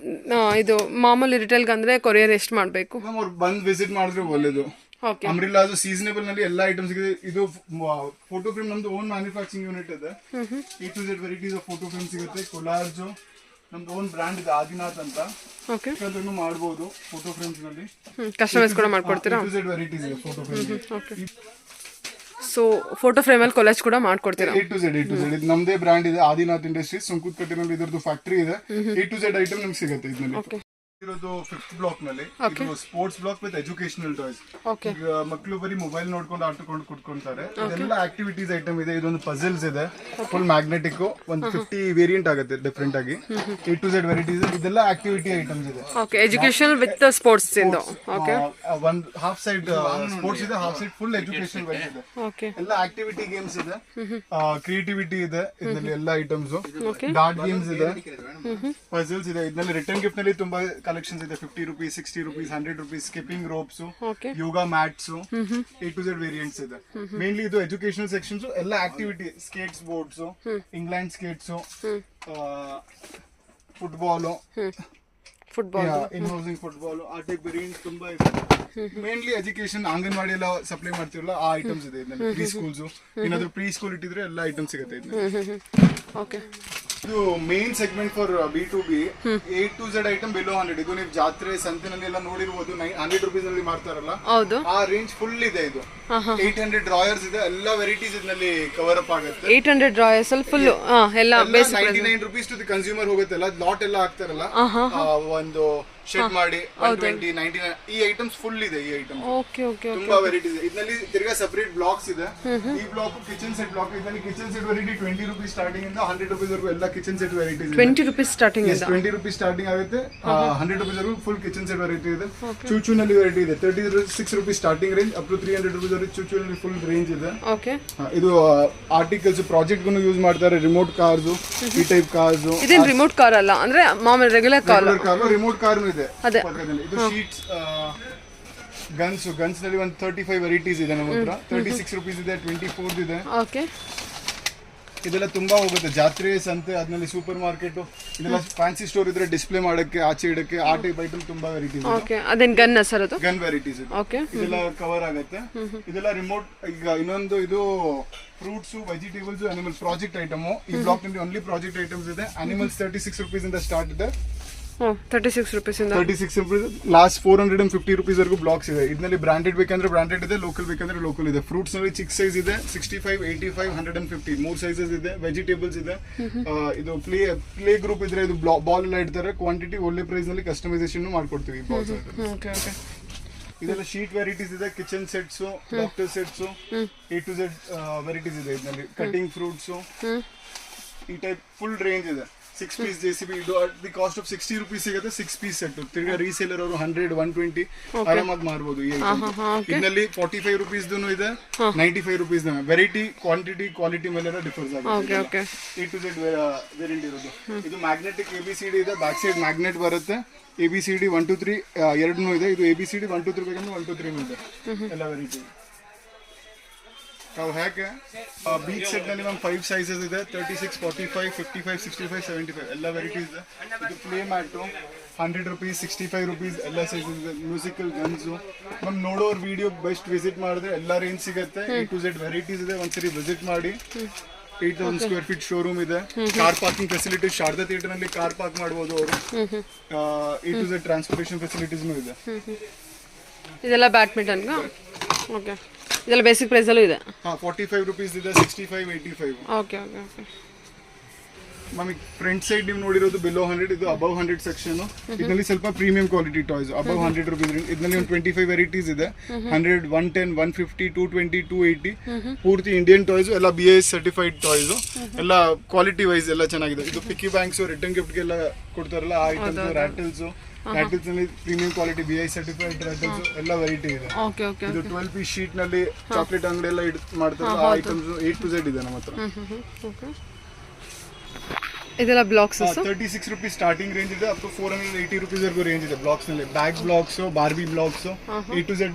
ಇದು ಮಾಮೂಲಿ ರಿಟೇಲ್ಗೆ ಅಂದ್ರೆ ಕೊರಿಯರ್ ಎಷ್ಟು ಮಾಡಬೇಕು? ಅವ್ರು ಬಂದು ವಿಸಿಟ್ ಮಾಡಿದ್ರೆ ಒಳ್ಳೇದು. ಓಕೆ. ಅಂಬ್ರಿಲಾಸ್ ಸೀಸನೇಬಲ್ ನಲ್ಲಿ ಎಲ್ಲ ಐಟಮ್ಸ್ ಇದೆ. ಇದು ಫೋಟೋ ಫ್ರೇಮ್ ನಮ್ದು ಓನ್ ಮ್ಯಾನುಫ್ಯಾಕ್ಚರಿಂಗ್ ಯೂನಿಟ್ ಇದೆ. A to Z varieties of photo frame ಸಿಗುತ್ತೆ. ಕೊಲಾರ್ಜ್ ನಮ್ದು ಓನ್ ಬ್ರ್ಯಾಂಡ್ ಇದೆ ಆದಿನಾಥ್ ಅಂತ. ಓಕೆ. ಅದನ್ನು ಮಾಡಬಹುದು ಫೋಟೋ ಫ್ರೇಮ್ಸ್ ನಲ್ಲಿ. ಕಸ್ಟಮೈಸ್ ಕೂಡ ಮಾಡ್ಕೊಡ್ತೀರಾ? A to Z ವೆರೈಟೀಸ್ ಇದೆ photo frame. Okay. So photo ಫ್ರೇಮಲ್ಲಿ ಕೊಲಾಜ್ ಕೂಡ ಮಾಡ್ಕೊಡ್ತೀರಾ? A to Z ಇದು ನಮ್ದೇ ಬ್ರ್ಯಾಂಡ್ ಇದೆ ಆದಿನಾಥ್ ಇಂಡಸ್ಟ್ರೀಸ್. ಸುಂಕುತ್ಕಟ್ಟಿನಲ್ಲಿ ಇದರದ್ದು ಫ್ಯಾಕ್ಟರಿ ಇದೆ. A to Z ಐಟಮ್ ನಮ್ಗೆ ಸಿಗುತ್ತೆ ಇದರಲ್ಲಿ. ಓಕೆ. ಇರೋದು 5th ಬ್ಲಾಕ್ ನಲ್ಲಿ. ಇದು sports block with educational toys. Okay. ಮಕ್ಕಳು ಬರೀ ಮೊಬೈಲ್ ನೋಡ್ಕೊಂಡು ಆಟಕೊಂಡು ಕುತ್ಕೊಂತಾರೆ. ಇದೆಲ್ಲ ಆಕ್ಟಿವಿಟೀಸ್ ಐಟಮ್ ಇದೆ. ಇದೊಂದು ಪಜಲ್ಸ್ ಇದೆ ಫುಲ್ ಮ್ಯಾಗ್ನೆಟಿಕ್. ಒಂದು 50 ವೇರಿಯಂಟ್ ಆಗುತ್ತೆ ಡಿಫ್ರೆಂಟ್ ಆಗಿ. A to Z ವೆರೈಟೀಸ್ ಇದೆಲ್ಲ ಆಕ್ಟಿವಿಟಿ ಐಟಮ್ಸ್ ಇದೆ. ಓಕೆ. ಎಜುಕೇಶನ್ ವಿತ್ ಸ್ಪೋರ್ಟ್ಸ್ ಇಂದು. ಓಕೆ. ಒಂದು ಹಾಫ್ ಸೈಡ್ ಸ್ಪೋರ್ಟ್ಸ್ ಇದೆ, half side full education wise ಇದೆ. ಓಕೆ. ಎಲ್ಲ ಆಕ್ಟಿವಿಟಿ ಗೇಮ್ಸ್ ಇದೆ, ಕ್ರಿಯೇಟಿವಿಟಿ ಇದೆ ಇದರಲ್ಲಿ ಎಲ್ಲ ಐಟಮ್ಸ್. ಡಾರ್ಟ್ ಗೇಮ್ಸ್ ಇದೆ, ಪಜಲ್ಸ್ ಇದೆ. ಇದರಲ್ಲಿ ರಿಟರ್ನ್ ಗಿಫ್ಟ್ ನಲ್ಲಿ ತುಂಬಾ ಕಲೆಕ್ಷನ್ಸ್ ಇದೆ. 50 rupees, 60 rupees, 100 rupees, skipping ropes, yoga mats, A to Z variants ಇದೆ. ಮೇನ್ಲಿ ಇದು ಎಜುಕೇಶನಲ್ ಸೆಕ್ಷನ್ಸ್. ಎಲ್ಲ activity skates boards, England skates, football, ಇನ್ಹೌಸಿಂಗ್ football, ಆ ಟೈಪ್ ವೇರಿಯಂಟ್ ತುಂಬಾ ಇದೆ. ಮೇನ್ಲಿ ಎಜುಕೇಶನ್ ಅಂಗನವಾಡಿ ಎಲ್ಲ ಸಪ್ಲೈ ಮಾಡ್ತೀವಲ್ಲ ಆ ಐಟಮ್ಸ್ ಇದೆ ಇದರಲ್ಲಿ. ಪ್ರೀ ಸ್ಕೂಲ್ಸ್ ಏನಾದ್ರು ಪ್ರೀ ಸ್ಕೂಲ್ ಇಟ್ಟಿದ್ರೆ ಎಲ್ಲ ಐಟಮ್ಸ್ ಸಿಗುತ್ತೆ ಇದರಲ್ಲಿ. ಓಕೆ. ಇದು main segment for B2B. A to Z item below 100. ಇದು ನೀವು ಜಾತ್ರೆ ಸಂತೆನಲ್ಲಿ ಎಲ್ಲ ನೋಡಿರ್ಬೋದು. 100 ರೂಪೀಸ್ ನಲ್ಲಿ ಮಾರ್ತಾರಲ್ಲ, ಹೌದು. ಆ ರೇಂಜ್ ಫುಲ್ ಇದೆ. ಇದು 800 ಡ್ರಾಯರ್ಸ್ ಇದೆ. ಎಲ್ಲ ವೆರೈಟೀಸ್ ಇದರಲ್ಲಿ ಕವರ್ ಅಪ್ ಆಗುತ್ತೆ. 800 ಡ್ರಾಯರ್ಸ್ ಅಲ್ಲಿ ಫುಲ್ ಎಲ್ಲ basic 99 rupees to the consumer ಹೋಗುತ್ತಲ್ಲ. ಲಾಟ್ ಎಲ್ಲ ಹಾಕ್ತಾರಲ್ಲ, ಒಂದು ಶೆಡ್ ಮಾಡಿ 120, 99 ಈ ಐಟಮ್ಸ್ ಫುಲ್ ಇದೆ. ಈ ಐಟಮ್ ಓಕೆ. ಓಕೆ. ತುಂಬಾ ವೆರೈಟೀಸ್ ಇದೆ. ಇದರಲ್ಲಿ ತಿರ್ಗಾ ಸಪರೇಟ್ ಬ್ಲಾಕ್ಸ್ ಇದೆ. ಈ ಬ್ಲಾಕ್ ಕಿಚನ್ ಸೆಟ್ ಬ್ಲಾಕ್. ಇದರಲ್ಲಿ kitchen set variety 20 rupees starting ಇಂದ 100 ರೂಪೀಸ್ ವರೆಗೂ ಎಲ್ಲ ಕಿಚನ್ ಸೆಟ್ ವೆರೈಟೀಸ್ ಇದೆ. 20 ರೂಪೀಸ್ ಸ್ಟಾರ್ಟಿಂಗ್ ಇಂದ 20 ರೂಪೀಸ್ ಸ್ಟಾರ್ಟಿಂಗ್ ಆಗುತ್ತೆ. 100 ರೂಪೀಸ್ ವರೆಗೂ ಫುಲ್ ಕಿಚನ್ ಸೆಟ್ ವೆರೈಟಿ ಇದೆ. ಚೂಚು ನಲ್ಲಿ ವೆರೈಟಿ ಇದೆ. 36 rupees starting range up to 300 rupees ವರೆಗೂ ಚೂಚು ನಲ್ಲಿ ಫುಲ್ ರೇಂಜ್ ಇದೆ. ಓಕೆ. ಇದು ಆರ್ಟಿಕಲ್ಸ್ ಪ್ರಾಜೆಕ್ಟ್ ಗೂ ಯೂಸ್ ಮಾಡ್ತಾರೆ. ರಿಮೋಟ್ ಕಾರ್ಸ್, ಈ ಟೈಪ್ ಕಾರ್ಸ್. ಇದೇನ್ ರಿಮೋಟ್ ಕಾರ್ ಅಲ್ಲ ಅಂದ್ರೆ ಮಾಮೂಲಿ ರೆಗ್ಯುಲರ್ ಕಾರ್. ರಿಮೋಟ್ ಕಾರ್ ಇದೆ. ಇದು ಶೀಟ್ಸ್, ಗನ್ಸ್ ನಲ್ಲಿ ಒಂದು 35 ವೆರೈಟೀಸ್ ಇದೆ ನಮ್ಮ ಹತ್ರ. 36 ರೂಪೀಸ್ ಇದೆ, 24 ಇದೆ. ಓಕೆ. ಇದೆಲ್ಲ ತುಂಬಾ ಹೋಗುತ್ತೆ. ಜಾತ್ರೆ ಸಂತೆ ಆದ್ಮೇಲೆ ಸೂಪರ್ ಮಾರ್ಕೆಟ್ ಇದೆಲ್ಲ ಫ್ಯಾನ್ಸಿ ಸ್ಟೋರ್ ಇದ್ರೆ ಡಿಸ್ಪ್ಲೇ ಮಾಡಕ್ಕೆ, ಆಚೆ ಇಡಕ್ಕೆ ಆ ಟೈಪ್ ಐಟಮ್ ತುಂಬಾ ವೆರೈಟೀಸ್ ಇದೆ. ಓಕೆ. ಅದೇನ್ ಗನ್ ಸರ್? ಅದು ಗನ್ ವೆರೈಟೀಸ್ ಇದೆ. ಓಕೆ. ಇದೆಲ್ಲ ಕವರ್ ಆಗುತ್ತೆ. ಇದೆಲ್ಲ ರಿಮೋಟ್. ಈಗ ಇನ್ನೊಂದು ಇದು fruits, vegetables, animal project item. ಈ ಬ್ಲಾಕ್ ನಲ್ಲಿ ಓನ್ಲಿ ಪ್ರಾಜೆಕ್ಟ್ ಐಟಮ್ಸ್ ಇದೆ. ಅನಿಮಲ್ಸ್ 36 ರೂಪೀಸ್ ಇಂದ ಸ್ಟಾರ್ಟ್ ಇದೆ. 36 ರೂಪೀಸ್ ಇಂದ 36 ರೂಪೀಸ್ ಲಾಸ್ಟ್ 450 ರೂಪೀಸ್ ವರೆಗೂ ಬ್ಲಾಕ್ಸ್ ಇದೆ. ಇದರಲ್ಲಿ ಬ್ರಾಂಡೆಡ್ ಬೇಕಂದ್ರೆ ಬ್ರಾಂಡೆಡ್ ಇದೆ, ಲೋಕಲ್ ಬೇಕಂದ್ರೆ ಲೋಕಲ್ ಇದೆ. ಫ್ರೂಟ್ಸ್ ನಲ್ಲಿ ಚಿಕ್ಕ ಸೈಜ್ ಇದೆ, 65, 85, 150 ಮೂರ್ ಸೈಜಸ್ ಇದೆ. ವೆಜಿಟೇಬಲ್ಸ್ ಇದೆ. ಇದು ಪ್ಲೇ ಗ್ರೂಪ್ ಇದ್ರೆ ಇದು ಬಾಲ್ ಎಲ್ಲ ಇಡ್ತಾರೆ. ಕ್ವಾಂಟಿಟಿ ಒಳ್ಳೆ ಪ್ರೈಸ್ ನಲ್ಲಿ ಕಸ್ಟಮೈಸೇಷನ್ ಮಾಡ್ಕೊಡ್ತೀವಿ ಬಾಲ್ಸ್. ಓಕೆ. ಓಕೆ. ಇದೆಲ್ಲ ಶೀಟ್ ವೆರೈಟೀಸ್ ಇದೆ. Kitchen sets, doctor sets, A to Z varieties ಇದೆ. ಇದರಲ್ಲಿ ಕಟಿಂಗ್ ಫ್ರೂಟ್ಸ್, ಈ ಟೈಪ್ ಫುಲ್ ರೇಂಜ್ ಇದೆ. 6 ಪೀಸ್ JCB. ಇದು at the cost of 60 rupees ಸಿಗುತ್ತೆ. 6 ಪೀಸ್ ಸೆಟ್. ತಿರ್ಗಾ ರೀಸೇಲರ್ ಅವರು 100, 120 ಆರಾಮಾಗಿ ಮಾರ್ಬೋದು. ಈ ಇದರಲ್ಲಿ 45 ರೂಪೀಸ್ ಇದೆ, 95 ರೂಪೀಸ್. ವೆರೈಟಿ, ಕ್ವಾಂಟಿಟಿ, ಕ್ವಾಲಿಟಿ ಮೇಲೆ ಡಿಫರ್ಸ್ ಆಗುತ್ತೆ. A to Z ವೇರಿಯಂಟ್ ಇರೋದು. ಇದು ಮ್ಯಾಗ್ನೆಟಿಕ್ ABCD ಇದೆ. ಬ್ಯಾಕ್ ಸೈಡ್ ಮ್ಯಾಗ್ನೆಟ್ ಬರುತ್ತೆ. ABCD 1 2 3 ಎರಡೂ ಇದೆ. ಇದು ABCD 1 2 3 ಬೇಕಂದ್ರೆ 1 2 3 ಇದೆ. ಎಲ್ಲ ವೆರೈಟಿ ನಾವು ಹೇಗೆ ಬೀಚ್ ಸೆಟ್ ನಲ್ಲಿ ಒಂದು 5 ಸೈಜಸ್ ಇದೆ. 36, 45, 55, 65, 75 ಎಲ್ಲ ವೆರೈಟೀಸ್ ಇದೆ. ಇದು ಪ್ಲೇ ಮ್ಯಾಟ್ 100 ರೂಪೀಸ್, 65 ರೂಪೀಸ್ ಎಲ್ಲ ಸೈಜಸ್ ಇದೆ. Musical guns. ನಮ್ ನೋಡೋರ್ ವಿಡಿಯೋ ಬೆಸ್ಟ್ ವಿಸಿಟ್ ಮಾಡಿದ್ರೆ ಎಲ್ಲ ರೇಂಜ್ ಸಿಗುತ್ತೆ. A to Z ವೆರೈಟೀಸ್ ಇದೆ. ಒಂದ್ಸರಿ ವಿಸಿಟ್ ಮಾಡಿ. 8,000 ಸ್ಕ್ವೇರ್ ಫೀಟ್ ಶೋರೂಮ್ ಇದೆ. Car parking facility Sharada theatre ನಲ್ಲಿ ಕಾರ್ ಪಾರ್ಕ್ ಮಾಡಬಹುದು ಅವರು. A to Z ಟ್ರಾನ್ಸ್ಪೋರ್ಟೇಷನ್ ಫೆಸಿಲಿಟೀಸ್ನು ಇದೆ. ಇದೆಲ್ಲ ಬ್ಯಾಡ್ಮಿಂಟನ್. ಓಕೆ. ಇದೆಲ್ಲ ಬೇಸಿಕ್ ಪ್ರೈಸ್ ಅಲ್ಲೂ ಇದೆ. 45 ರೂಪೀಸ್ ಇದೆ, 65, 85. ಓಕೆ. ಓಕೆ. ಓಕೆ. ನಮಗೆ ಫ್ರಂಟ್ ಸೈಡ್ ನೀವು ನೋಡಿರೋದು ಬಿಲೋ 100. ಇದು ಅಬವ್ 100 ಸೆಕ್ಷನ್. ಇದರಲ್ಲಿ ಸ್ವಲ್ಪ premium quality toys above 100 rupees. ಇದರಲ್ಲಿ ಒಂದು 25 ವೆರೈಟೀಸ್ ಇದೆ. 100, 110, 150, 220, 280 ಪೂರ್ತಿ ಇಂಡಿಯನ್ ಟಾಯ್ಸ್. ಎಲ್ಲ BIS ಸರ್ಟಿಫೈಡ್ ಟಾಯ್ಸ್. ಎಲ್ಲ ಕ್ವಾಲಿಟಿ ವೈಸ್ ಎಲ್ಲ ಚೆನ್ನಾಗಿದೆ. ಇದು ಪಿಕ್ಕಿ ಬ್ಯಾಂಕ್ಸ್, ರಿಟರ್ನ್ ಗಿಫ್ಟ್ಗೆಲ್ಲ ಕೊಡ್ತಾರಲ್ಲ ಆ ಐಟಮ್ಸ್. ರ್ಯಾಟಲ್ಸ್ ನಲ್ಲಿ ಪ್ರೀಮಿಯಂ ಕ್ವಾಲಿಟಿ BIS ಸರ್ಟಿಫೈಡ್ ರ್ಯಾಟಲ್ಸ್ ಎಲ್ಲ ವೆರೈಟಿ ಇದೆ. ಓಕೆ. ಓಕೆ. ಇದು 12 ಪೀಸ್ ಶೀಟ್ ನಲ್ಲಿ ಚಾಕ್ಲೇಟ್ ಅಂಗಡಿ ಎಲ್ಲ ಮಾಡ್ತಾರೆ. ಆ ಐಟಮ್ಸ್ A to Z ಇದೆ ನಮ್ಮ ಹತ್ರ. ಓಕೆ. ಇದೆಲ್ಲ ಬ್ಲಾಕ್ಸ್ 36 rupees ಸ್ಟಾರ್ಟಿಂಗ್ ರೇಂಜ್ ಇದೆ, ಅಪ್ ಟು 480 rupees ವರೆಗೂ ರೇಂಜ್ ಇದೆ ಬ್ಲಾಕ್ಸ್ ನಲ್ಲಿ. Bag blocks, Barbie blocks, A to Z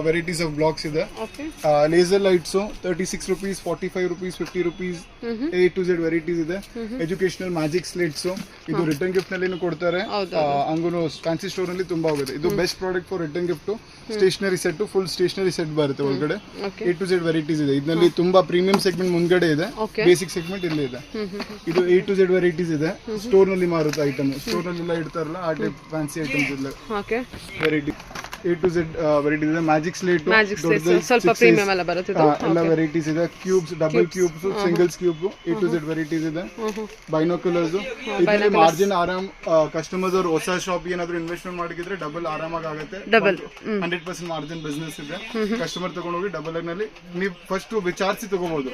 varieties of blocks ಇದೆ. Okay laser lights 36 rupees, 45 rupees, 50 rupees, A to Z varieties ಇದೆ. ಎಜುಕೇಶನಲ್ ಮ್ಯಾಜಿಕ್ ಸ್ಲೇಟ್ಸ್, ಇದು return gift ನಲ್ಲಿ ಕೊಡ್ತಾರೆ. ಹಂಗೂ ಫ್ಯಾನ್ಸಿ ಸ್ಟೋರ್ ನಲ್ಲಿ ತುಂಬಾ ಹೋಗುತ್ತೆ. ಇದು best product for return gift. Stationery set, full stationery set ಬರುತ್ತೆ ಒಳಗಡೆ. A to Z ವೆರೈಟೀಸ್ ಇದೆ. ಇದರಲ್ಲಿ ತುಂಬಾ ಪ್ರೀಮಿಯಂ ಸೆಗ್ಮೆಂಟ್ ಮುಂದ್ಗಡೆ ಇದೆ, ಬೇಸಿಕ್ ಸೆಗ್ಮೆಂಟ್ ಇಲ್ಲಿ ಇದೆ. ಇದು A to Z ವೆರೈಟೀಸ್ ಇದೆ. ಸ್ಟೋರ್ ನಲ್ಲಿ ಮಾರುತ್ತೆ ಐಟಮ್, ಸ್ಟೋರ್ ನಲ್ಲಿ ಇಡ್ತಾರಲ್ಲ ಆ ಟೈಪ್ ಫ್ಯಾನ್ಸಿ ಐಟಮ್ಸ್ ಇಲ್ಲ. Okay variety A to Z varieties ಇದೆ. ಮ್ಯಾಜಿಕ್ ಸ್ಲೇಟ್ ಸ್ವಲ್ಪ ಪ್ರೀಮಿಯಂ ಎಲ್ಲ ಬರುತ್ತೆ ಇದು. ಎಲ್ಲ ವೆರೈಟೀಸ್ ಇದೆ. Cubes, double cubes, singles cube, A to Z varieties ಇದೆ. ಬೈನೋಕ್ಯುಲರ್ಸ್, ಇದರಲ್ಲಿ ಮಾರ್ಜಿನ್ ಆರಾಮ್. ಕಸ್ಟಮರ್ಸ್ ಅವರು ಹೊಸ ಶಾಪ್ ಏನಾದ್ರು ಇನ್ವೆಸ್ಟ್ಮೆಂಟ್ ಮಾಡಿದ್ರೆ ಡಬಲ್ ಆರಾಮಾಗಿ ಆಗುತ್ತೆ. 100% ಮಾರ್ಜಿನ್ ಬಿಸ್ನೆಸ್ ಇದೆ. ಕಸ್ಟಮರ್ ತಗೊಂಡೋಗಿ ಡಬಲ್ ನಲ್ಲಿ ನೀವು ಫಸ್ಟ್ ವಿಚಾರಿಸಿ ತಗೋಬಹುದು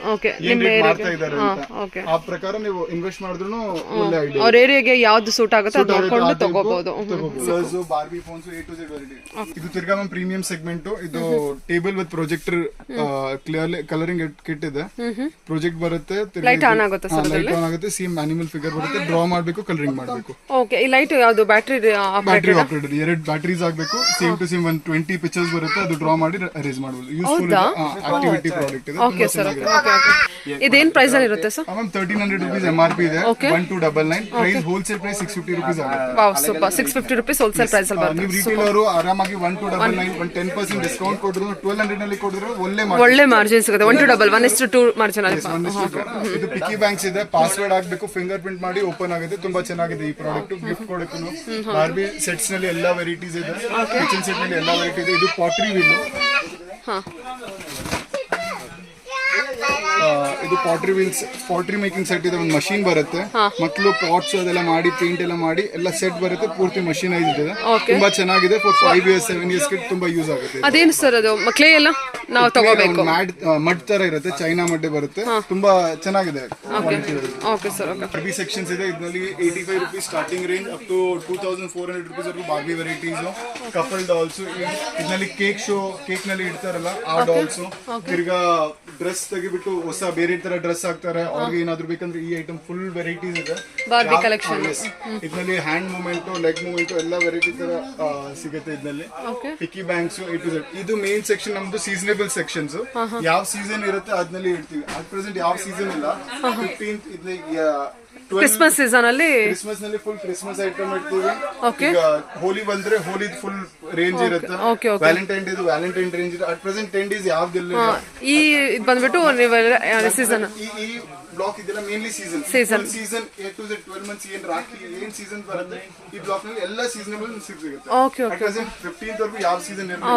ಏನ್ ರೇಟ್ ಮಾಡ್ತಾ ಇದ್ದಾರೆ ಅಂತ. ಆ ಪ್ರಕಾರ ನೀವು ಇನ್ವೆಸ್ಟ್ ಮಾಡಿದ್ರು ಒಳ್ಳೆ ಐಡಿಯಾ. ಅವ್ರ ಏರಿಯಾಗೆ ಯಾವ್ದು ಸೂಟ್ ಆಗುತ್ತೆ ಅದು ನೋಡ್ಕೊಂಡು ತಗೋಬಹುದು. Barbie phones, A to Z variety. ಇದು ತಿರ್ಗಾ ಪ್ರೀಮಿಯಂ ಸೆಗ್ಮೆಂಟ್. ಇದು table with projector, clearly colouring kit ಇದೆ. ಪ್ರೊಜೆಕ್ಟ್ ಬರುತ್ತೆ, ಲೈಟ್ ಆನ್ ಆಗುತ್ತೆ ಸರ್. ಲೈಟ್ ಆನ್ ಆಗುತ್ತೆ, ಸೇಮ್ ಅನಿಮಲ್ ಫಿಗರ್ ಬರುತ್ತೆ. ಡ್ರಾ ಮಾಡಬೇಕು, ಕಲರಿಂಗ್ ಮಾಡಬೇಕು. ಓಕೆ, ಈ ಲೈಟ್ ಯಾವುದು ಬ್ಯಾಟರಿ ಆಪರೇಟೆಡ್? 2 ಬ್ಯಾಟರೀಸ್ ಆಗಬೇಕು. ಸೇಮ್ ಟು ಸೇಮ್ 20 ಪಿಕ್ಚರ್ಸ್ ಬರುತ್ತೆ. ಅದು ಡ್ರಾ ಮಾಡಿ ಅರೇಂಜ್ ಮಾಡಬಹುದು. ಯೂಸ್ಫುಲ್ ಆಕ್ಟಿವಿಟಿ ಪ್ರಾಡಕ್ಟ್ ಇದೆ. Okay sir. ಇದೇನ್ ಪ್ರೈಸ್ ಅಲ್ಲಿ ಇರುತ್ತೆ ಸರ್? 1300 rupees MRP ಇದೆ. 1299 ಪ್ರೈಸ್. ಹೋಲ್ಸೇಲ್ ಪ್ರೈಸ್ 650 rupees ಆಗುತ್ತೆ. Wow, super. 650 rupees wholesale price ಅಲ್ಲಿ ಬರುತ್ತೆ. ನೀವು ರಿಟೇಲ್ ಅವರು ಆರಾಮಾಗಿ 1299 10% ಡಿಸ್ಕೌಂಟ್ ಕೊಡ್ರು, 1200 ನಲ್ಲಿ ಕೊಡ್ರು, ಒಳ್ಳೆ ಮಾರ್ಜಿನ್ ಸಿಗುತ್ತೆ. 1:1 ಮಾರ್ಜಿನ್ ಅಲ್ಲಿ. ಇದು ಪಿಕ್ಕಿ ಬ್ಯಾಂಕ್ಸ್ ಇದೆ. ಪಾಸ್ವರ್ಡ್ ಹಾಕ್ಬೇಕು, ಫಿಂಗರ್ ಪ್ರಿಂಟ್ ಮಾಡಿ ಓಪನ್ ಆಗುತ್ತೆ. ತುಂಬಾ ಚೆನ್ನಾಗಿದೆ ಈ ಪ್ರಾಡಕ್ಟ್. ಗಿಫ್ಟ್ ಕೊಡಕ್ಕೂ ಬಾರ್ಬಿ ಸೆಟ್ಸ್ ನಲ್ಲಿ ಎಲ್ಲಾ ವೆರೈಟೀಸ್ ಇದೆ. ಕಿಚನ್ ಸೆಟ್ ನಲ್ಲಿ ಎಲ್ಲಾ ವೆರೈಟಿ ಇದೆ. ಇದು ಪಾಟ್ರಿ ವೀಲ್. ಇದು pottery wheels, pottery making set ಇದೆ. ಒಂದು ಮಷೀನ್ ಬರುತ್ತೆ. ಮಕ್ಕಳು ಪಾಟ್ಸ್ ಅದೆಲ್ಲ ಮಾಡಿ, ಪೇಂಟ್ ಎಲ್ಲ ಮಾಡಿ ಎಲ್ಲ ಸೆಟ್ ಬರುತ್ತೆ. ಪೂರ್ತಿ ಮಷೀನೈಸ್ ಇದೆ. ತುಂಬಾ ಚೆನ್ನಾಗಿದೆ. ಫಾರ್ 5 years 7 years ತುಂಬಾ ಯೂಸ್ ಆಗುತ್ತೆ. ಅದೇನು ಸರ್ ಅದು? ಮಕ್ಳೇ ಎಲ್ಲ ನಾವು ತಗೋಬೇಕು. ಮಡ್ ತರ ಇರುತ್ತೆ, ಚೈನಾ ಮಡ್ಡೆ ಬರುತ್ತೆ. ತುಂಬಾ ಚೆನ್ನಾಗಿದೆ. Okay sir. ಬಾರ್ಬಿ ಸೆಕ್ಷನ್ಸ್ ಇದೆ. ಇದರಲ್ಲಿ 85 rupees starting range, up to 2400 rupees ವರೆಗೂ ಬಾರ್ಬಿ ವೆರೈಟೀಸ್. ಕಪಲ್ ಡಾಲ್ಸ್, ಇದರಲ್ಲಿ ಕೇಕ್ ನಲ್ಲಿ ಇಡ್ತಾರಲ್ಲ ಆ ಡಾಲ್ಸ್. ತಿರ್ಗಾ ಡ್ರೆಸ್ ತೆಗಿಬಿಟ್ಟು ಹೊಸ ಬೇರೆ ತರ ಡ್ರೆಸ್ ಹಾಕ್ತಾರೆ. ಅವ್ರಿಗೆ ಏನಾದ್ರು ಬೇಕಂದ್ರೆ ಈ ಐಟಮ್ ಫುಲ್ ವೆರೈಟೀಸ್ ಇದೆ. Barbie collection. ಇದರಲ್ಲಿ ಹ್ಯಾಂಡ್ ಮೂವ್ಮೆಂಟ್, ಲೆಗ್ ಮೂವ್ಮೆಂಟ್ ಎಲ್ಲ ವೆರೈಟಿ ತರ ಸಿಗುತ್ತೆ ಇದರಲ್ಲಿ. Picky banks, A to Z. ಇದು ಮೇನ್ ಸೆಕ್ಷನ್ ನಮ್ದು ಸೀಸನೇಬಲ್ ಸೆಕ್ಷನ್ಸ್. ಯಾವ ಸೀಸನ್ ಇರುತ್ತೆ ಅದ್ನಲ್ಲಿ ಇಡ್ತೀವಿ. ಅಟ್ ಪ್ರೆಸೆಂಟ್ ಯಾವ ಸೀಸನ್ ಇಲ್ಲ. 15th ಕ್ರಿಸ್ಮಸ್ ಸೀಸನ್ ಅಲ್ಲಿ, ಕ್ರಿಸ್ಮಸ್ ನಲ್ಲಿ ಫುಲ್ ಕ್ರಿಸ್ಮಸ್ ಐಟಮ್ ಇಡ್ತೀವಿ. ಈಗ ಹೋಲಿ ಬಂದ್ರೆ ಹೋಲಿ ಫುಲ್ ರೇಂಜ್ ಇರುತ್ತೆ. ವ್ಯಾಲೆಂಟೈನ್ ಡೇ ವ್ಯಾಲೆಂಟೈನ್ ರೇಂಜ್ ಇದೆ. At present 10 days ಯಾವ್ದಿಲ್ಲ. ಈ ಇದು ಬಂದ್ಬಿಟ್ಟು ಸೀಸನ್. ಈ ಬ್ಲಾಕ್ ಇದೆಲ್ಲ mainly season A to Z 12 months ಏನ್ ರಾಖಿ ಏನ್ ಸೀಸನ್ ಬರುತ್ತೆ ಈ ಬ್ಲಾಕ್ ನಲ್ಲಿ ಎಲ್ಲ ಸೀಸನಬಲ್ ಸಿಗುತ್ತೆ. ಅಟ್ ಪ್ರೆಸೆಂಟ್ 15th ವರೆಗೂ ಯಾವ ಸೀಸನ್ ಇರಲ್ಲ.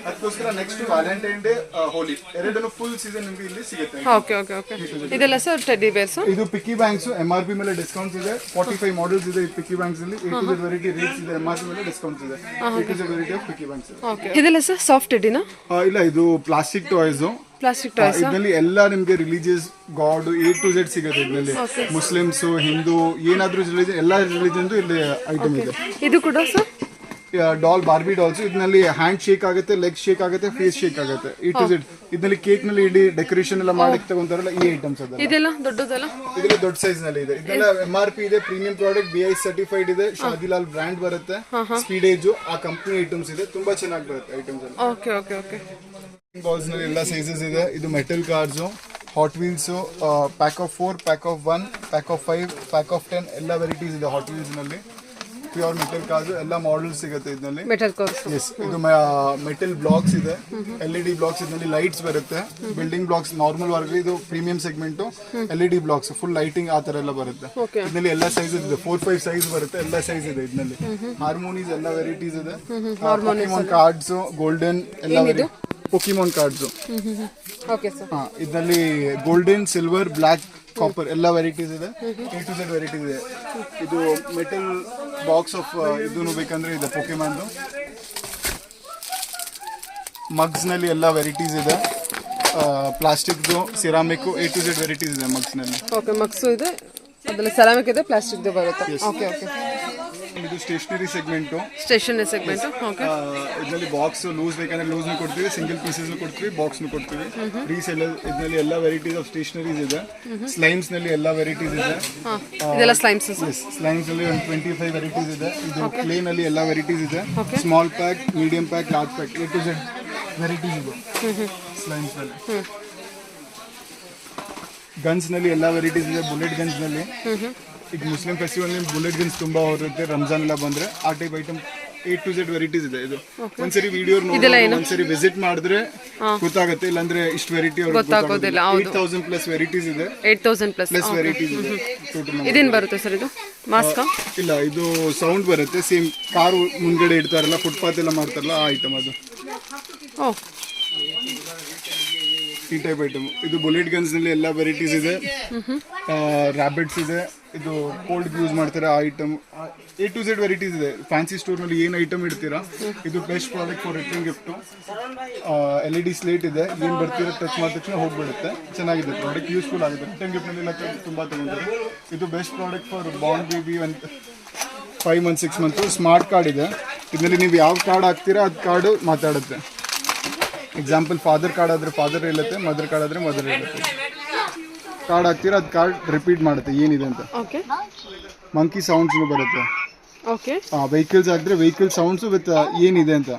ಅದಕ್ಕೋಸ್ಕರ ನೆಕ್ಸ್ಟ್ ವ್ಯಾಲೆಂಟೈನ್ ಡೇ, ಹೋಲಿ ಎರಡನ್ನು ಫುಲ್ ಸೀಸನ್ ನಿಮ್ಗೆ ಇಲ್ಲಿ ಸಿಗುತ್ತೆ. ಇದೆಲ್ಲ ಸರ್ ಟೆಡ್ಡಿ ಬೇರ್ಸ್. ಇದು ಪಿಕ್ಕಿ ಬ್ಯಾಂಕ್ಸ್. MRP ಮೇಲೆ ಡಿಸ್ಕೌಂಟ್ಸ್ ಇದೆ. 45 ಮಾಡೆಲ್ಸ್ ಇದೆ ಪಿಕ್ಕಿ ಬ್ಯಾಂಕ್ಸ್ ಅಲ್ಲಿ. A to Z variety rates ಇದೆ. MRP ಮೇಲೆ ಡಿಸ್ಕೌಂಟ್ಸ್ ಇದೆ. A to Z variety of picky banks. ಇದೆಲ್ಲ ಸರ್ ಸಾಫ್ಟ್ ಟೆಡ್ಡಿನಾ? ಇಲ್ಲ, ಇದು ಪ್ಲಾಸ್ಟಿಕ್ ಟಾಯ್ಸ್. ಇದರಲ್ಲಿ ಎಲ್ಲ ನಿಮ್ಗೆ religious god A to Z ಸಿಗುತ್ತೆ. ಇದರಲ್ಲಿ ಮುಸ್ಲಿಮ್ಸ್, ಹಿಂದೂ, ಏನಾದ್ರೂ ರಿಲಿಜನ್ ಎಲ್ಲ ರಿಲಿಜನ್ ಇಲ್ಲಿ ಐಟಮ್ ಇದೆ. ಇದು ಕೂಡ ಸರ್ ಡಾಲ್, ಬಾರ್ಬಿ ಡಾಲ್ಸ್. ಇದರಲ್ಲಿ ಹ್ಯಾಂಡ್ ಶೇಕ್ ಆಗುತ್ತೆ, ಲೆಗ್ ಶೇಕ್ ಆಗುತ್ತೆ, ಫೇಸ್ ಶೇಕ್ ಆಗುತ್ತೆ. A to Z. ಇದರಲ್ಲಿ ಕೇಕ್ ನಲ್ಲಿ ಇಡೀ ಡೆಕೋರೇಷನ್ ಎಲ್ಲ ಮಾಡಕ್ಕೆ ತಗೊಂತಾರಲ್ಲ ಈ ಐಟಮ್ಸ್ ಅದೆಲ್ಲ. ಇದೆಲ್ಲ ದೊಡ್ಡದಲ್ಲ? ಇದೆಲ್ಲ ದೊಡ್ಡ ಸೈಜ್ ನಲ್ಲಿ ಇದೆ. ಇದೆಲ್ಲ MRP ಇದೆ. ಪ್ರೀಮಿಯಂ ಪ್ರಾಡಕ್ಟ್, BI ಸರ್ಟಿಫೈಡ್ ಇದೆ. ಶಾದಿಲಾಲ್ ಬ್ರ್ಯಾಂಡ್ ಬರುತ್ತೆ. ಸ್ಪೀಡೇಜ್ ಆ ಕಂಪನಿ ಐಟಮ್ಸ್ ಇದೆ. ತುಂಬಾ ಚೆನ್ನಾಗಿ ಬರುತ್ತೆ ಐಟಮ್ಸ್ ಎಲ್ಲ. ಓಕೆ. ಬಾಲ್ಸ್ ನಲ್ಲಿ ಎಲ್ಲ ಸೈಜಸ್ ಇದೆ. ಇದು metal cars, hot wheels, pack of 4, pack of 1, pack of 5, pack of 10 ಎಲ್ಲ ವೆರೈಟೀಸ್ ಇದೆ ಹಾಟ್ ವೀಲ್ಸ್ ನಲ್ಲಿ. ಪ್ಯೂರ್ ಮೆಟಲ್ ಕಾರ್ಸ್ ಎಲ್ಲ ಮಾಡೆಲ್ಸ್ ಸಿಗುತ್ತೆ ಇದರಲ್ಲಿ. ಎಸ್, ಇದು ಮೆಟಲ್ ಬ್ಲಾಕ್ಸ್ ಇದೆ. LED blocks. ಇದರಲ್ಲಿ ಲೈಟ್ಸ್ ಬರುತ್ತೆ. ಬಿಲ್ಡಿಂಗ್ ಬ್ಲಾಕ್ಸ್ ನಾರ್ಮಲ್ ವರ್ಗ. ಇದು premium segment. LED blocks full lighting ಆ ತರ ಎಲ್ಲ ಬರುತ್ತೆ. ಇದರಲ್ಲಿ ಎಲ್ಲ ಸೈಜ್ ಇದೆ. 4-5 ಸೈಜ್ ಬರುತ್ತೆ. ಎಲ್ಲ ಸೈಜ್ ಇದೆ ಇದರಲ್ಲಿ. ಹಾರ್ಮೋನೀಸ್ ಎಲ್ಲ ವೆರೈಟೀಸ್ ಇದೆ. ಪೋಕಿಮಾನ್ ಕಾರ್ಡ್ಸ್, ಗೋಲ್ಡನ್ ಎಲ್ಲ ವೆರೈಟಿ. ಪೋಕಿಮಾನ್ ಕಾರ್ಡ್ಸ್. ಇದರಲ್ಲಿ ಗೋಲ್ಡನ್, ಸಿಲ್ವರ್, ಬ್ಲಾಕ್, ಕಾಪರ್ ಎಲ್ಲ ವೆರೈಟೀಸ್ ಇದೆ. A to Z ವೆರೈಟೀಸ್ ಇದೆ. ಇದು ಮೆಟಲ್ ಬಾಕ್ಸ್ ಆಫ್ ಇದನ್ನು ಬೇಕಂದ್ರೆ ಇದೆ ಪೋಕಿಮಾನ್. ಮಗ್ಸ್ ನಲ್ಲಿ ಎಲ್ಲ ವೆರೈಟೀಸ್ ಇದೆ. Plastic, ceramic, A to Z varieties ಇದೆ ಮಗ್ಸ್ ನಲ್ಲಿ. ಮಗ್ಸ್ ಇದೆ, ಅದರಲ್ಲಿ ಸೆರಾಮಿಕ್ ಇದೆ, ಪ್ಲಾಸ್ಟಿಕ್ ಬರುತ್ತೆ. ಇದು stationery segment. Stationery segment. Okay. ಇದರಲ್ಲಿ ಬಾಕ್ಸ್ ಲೂಸ್ ಬೇಕಂದ್ರೆ ಲೂಸ್ನು ಕೊಡ್ತೀವಿ, ಸಿಂಗಲ್ ಪೀಸಸ್ನು ಕೊಡ್ತೀವಿ, ಬಾಕ್ಸ್ನು ಕೊಡ್ತೀವಿ. ಇದರಲ್ಲಿ ಎಲ್ಲ ವೆರೈಟೀಸ್ ಆಫ್ ಸ್ಟೇಷನರೀಸ್ ಇದೆ. ಸ್ಲೈಮ್ಸ್ ನಲ್ಲಿ ಎಲ್ಲ ವೆರೈಟೀಸ್ ಇದೆ. ಇದೆಲ್ಲ ಸ್ಲೈಮ್ಸ್. ಸ್ಲೈಮ್ಸ್ ಅಲ್ಲಿ ಒಂದು 25 ವೆರೈಟೀಸ್ ಇದೆ. ಇದು ಕ್ಲೇ ನಲ್ಲಿ ಎಲ್ಲ ವೆರೈಟೀಸ್ ಇದೆ. Small pack, medium pack, large pack, A to Z varieties ಇದೆ ಸ್ಲೈಮ್ಸ್ ನಲ್ಲಿ. ಗನ್ಸ್ ನಲ್ಲಿ ಎಲ್ಲ ವೆರೈಟೀಸ್ ಇದೆ. ಬುಲೆಟ್ ಗನ್ಸ್ ನಲ್ಲಿ ಈಗ ಮುಸ್ಲಿಂ ಫೆಸ್ಟಿವಲ್ ನಲ್ಲಿ ಬುಲೆಟ್ ಗನ್ಸ್ ತುಂಬಾ ಹೊರರುತ್ತೆ. ರಂಜಾನ್ ಎಲ್ಲ ಬಂದ್ರೆ ಆ type item A to Z varieties ಇದೆ. ಇದು ಒಂದ್ಸರಿ ವಿಡಿಯೋ ನೋಡಿ, ಒಂದ್ಸರಿ ವಿಸಿಟ್ ಮಾಡಿದ್ರೆ ಗೊತ್ತಾಗುತ್ತೆ. ಇಲ್ಲಾಂದ್ರೆ ಇಷ್ಟು ವೆರೈಟಿ ಗೊತ್ತಾಗೋದಿಲ್ಲ. 8000 ಪ್ಲಸ್ ವೆರೈಟೀಸ್ ಇದೆ. 8000 ಪ್ಲಸ್ ವೆರೈಟೀಸ್ ಇದೆ ಟೋಟಲ್. ಇದೇನ್ ಬರುತ್ತೆ ಸರ್ ಇದು? ಮಾಸ್ಕ್ ಇಲ್ಲ, ಇದು ಸೌಂಡ್ ಬರುತ್ತೆ. ಸೇಮ್ ಕಾರ್ ಮುಂದ್ಗಡೆ ಇಡ್ತಾರಲ್ಲ, ಫುಟ್ಪಾತ್ ಎಲ್ಲ ಮಾಡ್ತಾರಲ್ಲ ಆ ಐಟಮ್ ಅದು. ಓ, ಈ ಟೈಪ್ ಐಟಮ್. ಇದು ಬುಲೆಟ್ ಗನ್ಸ್ ನಲ್ಲಿ ಎಲ್ಲ ವೆರೈಟೀಸ್ ಇದೆ. ರ್ಯಾಬಿಟ್ಸ್ ಇದೆ. ಇದು ಕೋಲ್ಡ್ ಯೂಸ್ ಮಾಡ್ತಾರೆ ಆ item. A to Z varieties ಇದೆ. ಫ್ಯಾನ್ಸಿ ಸ್ಟೋರ್ ನಲ್ಲಿ ಏನ್ ಐಟಮ್ ಇಡ್ತೀರಾ ಇದು best product for return gift. LED slate ಇದೆ. ಏನ್ ಬರ್ತೀರಾ ಟಚ್ ಮಾಡಿದ ತಕ್ಷಣ ಹೋಗ್ಬಿಡುತ್ತೆ. ಚೆನ್ನಾಗಿದೆ ಪ್ರಾಡಕ್ಟ್, ಯೂಸ್ಫುಲ್ ಆಗಿದೆ. ರಿಟರ್ನ್ ಗಿಫ್ಟ್ ನಲ್ಲಿ ಎಲ್ಲ ತುಂಬಾ ತಗೊಂಡಿದೆ. ಇದು best product for Born baby. 5 months 6 months. Smart card ಇದೆ. ಇದರಲ್ಲಿ ನೀವು ಯಾವ ಕಾರ್ಡ್ ಹಾಕ್ತೀರಾ ಅದು ಕಾರ್ಡು ಮಾತಾಡುತ್ತೆ. ಎಕ್ಸಾಂಪಲ್ ಫಾದರ್ ಕಾರ್ಡ್ ಆದ್ರೆ ಫಾದರ್ ಇರುತ್ತೆ, ಮದರ್ ಕಾರ್ಡ್ ಆದ್ರೆ ಮದರ್ ಇರುತ್ತೆ. ಕಾರ್ಡ್ ಹಾಕ್ತೀರಾ ಅದು ಕಾರ್ಡ್ ರಿಪೀಟ್ ಮಾಡುತ್ತೆ ಏನಿದೆ ಅಂತ. ಓಕೆ. ಮಂಕಿ ಸೌಂಡ್ಸ್ ಬರುತ್ತೆ. ಓಕೆ. ವೆಹಿಕಲ್ಸ್ ಆಗಿದ್ರೆ ವೆಹಿಕಲ್ ಸೌಂಡ್ಸ್ ವಿತ್ ಏನಿದೆ ಅಂತ.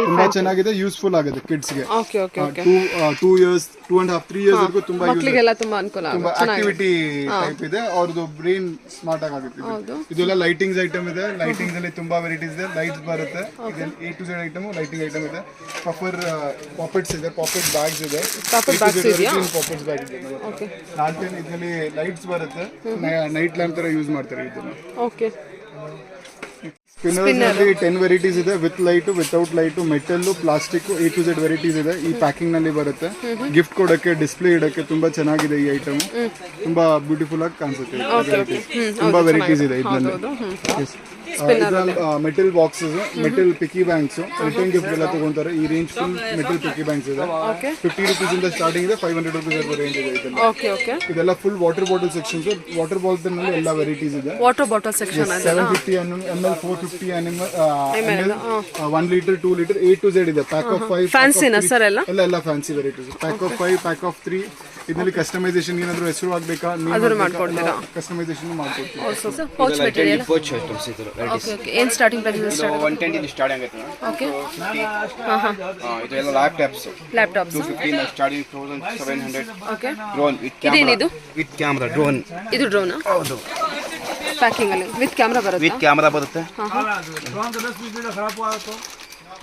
ತುಂಬಾ ಚೆನ್ನಾಗಿದೆ, ಯೂಸ್ಫುಲ್ ಆಗುತ್ತೆ ಕಿಡ್ಸ್ಗೆ. Okay okay okay. 2 years 2.5 3 years ವರೆಗೂ ತುಂಬಾ ಮಕ್ಕಳಿಗೆಲ್ಲ ತುಂಬಾ ಅನುಕೂಲ ತುಂಬಾ ಆಕ್ಟಿವಿಟಿ ಟೈಪ್ ಇದೆ. ಅವ್ರದ್ದು ಬ್ರೈನ್ ಸ್ಮಾರ್ಟ್ ಆಗುತ್ತೆ. ಇದೆಲ್ಲ ಲೈಟಿಂಗ್ಸ್ ಐಟಮ್ ಇದೆ. ಲೈಟಿಂಗ್ಸ್ ಅಲ್ಲಿ ತುಂಬಾ ವೆರೈಟೀಸ್ ಇದೆ. ಲೈಟ್ಸ್ ಬರುತ್ತೆ. ಇದೆಲ್ಲ A to Z item, lighting item ಇದೆ. ಪಾಪೆಟ್ಸ್ ಇದೆ. ಪಾಪೆಟ್ ಬ್ಯಾಗ್ಸ್ ಇದೆ. ಪಾಪೆಟ್ಸ್ ಬ್ಯಾಗ್ ಇದೆ. ಓಕೆ. ಲ್ಯಾಂಟರ್ನ್ ಇದರಲ್ಲಿ ಲೈಟ್ಸ್ ಬರುತ್ತೆ. ನೈಟ್ ಲ್ಯಾಂಪ್ ತರ ಯೂಸ್ ಮಾಡ್ತಾರೆ ಇದನ್ನ. ಓಕೆ. ಸ್ಪಿನ್ನರ್ಸ್ ನಲ್ಲಿ 10 ವೆರೈಟೀಸ್ ಇದೆ. With light, without light, metal, plastic, A to Z varieties ಇದೆ. ಈ ಪ್ಯಾಕಿಂಗ್ ನಲ್ಲಿ ಬರುತ್ತೆ. ಗಿಫ್ಟ್ ಕೊಡಕ್ಕೆ, ಡಿಸ್ಪ್ಲೇ ಇಡಕ್ಕೆ ತುಂಬಾ ಚೆನ್ನಾಗಿದೆ ಈ ಐಟಮ್. ತುಂಬಾ ಬ್ಯೂಟಿಫುಲ್ ಆಗಿ ಕಾಣಿಸುತ್ತೆ. ತುಂಬಾ ವೆರೈಟೀಸ್ ಇದೆ ಇದರಲ್ಲಿ. Metal boxes, metal picky banks, return gift ಎಲ್ಲ ತಗೊಂತಾರೆ. ಈ range full metal picky banks ಇದೆ. 50 rupees ಇಂದ ಸ್ಟಾರ್ಟಿಂಗ್ ಇದೆ. 500 rupees ರೇಂಜ್ ಇದೆ ಇದೆಲ್ಲ. Okay okay. ಇದೆಲ್ಲ full water bottle sections. Water bottle ನಲ್ಲಿ ಎಲ್ಲ ವೆರೈಟೀಸ್ ಇದೆ. ವಾಟರ್ ಬಾಟಲ್ ಸೆಕ್ಷನ್ ಇದೆ. 750 ml, 450 ml, 1 liter, 2 liter, A to Z ಇದೆ. Pack of 5. ಫ್ಯಾನ್ಸಿನಾ ಸರ್ ಎಲ್ಲ? ಎಲ್ಲ fancy varieties. Pack of 5, pack of 3. ಇದರಲ್ಲಿ ಕಸ್ಟಮೈಸೇಷನ್ ಏನಾದರೂ ಹೆಸರು ಆಗಬೇಕಾ ಕಸ್ಟಮೈಸೇಷನ್ ಮಾಡ್ಕೊಡ್ತೀವಿ. Pouch material okay okay. ಏನು ಸ್ಟಾರ್ಟಿಂಗ್ ಪ್ರೈಸ್ ಇದೆ? 120 ಸ್ಟಾರ್ಟ್ ಆಗುತ್ತೆ. ಓಕೆ. ಇದು ಎಲ್ಲ laptops 250 starting 1700. Okay. Drone with camera. Drone ಇದು ಡ್ರೋನಾ? ಹೌದು. ಪ್ಯಾಕಿಂಗ್ ಅಲ್ಲಿ ವಿತ್ ಕ್ಯಾಮೆರಾ ಬರುತ್ತೆ. ವಿತ್ ಕ್ಯಾಮೆರಾ ಬರುತ್ತೆ.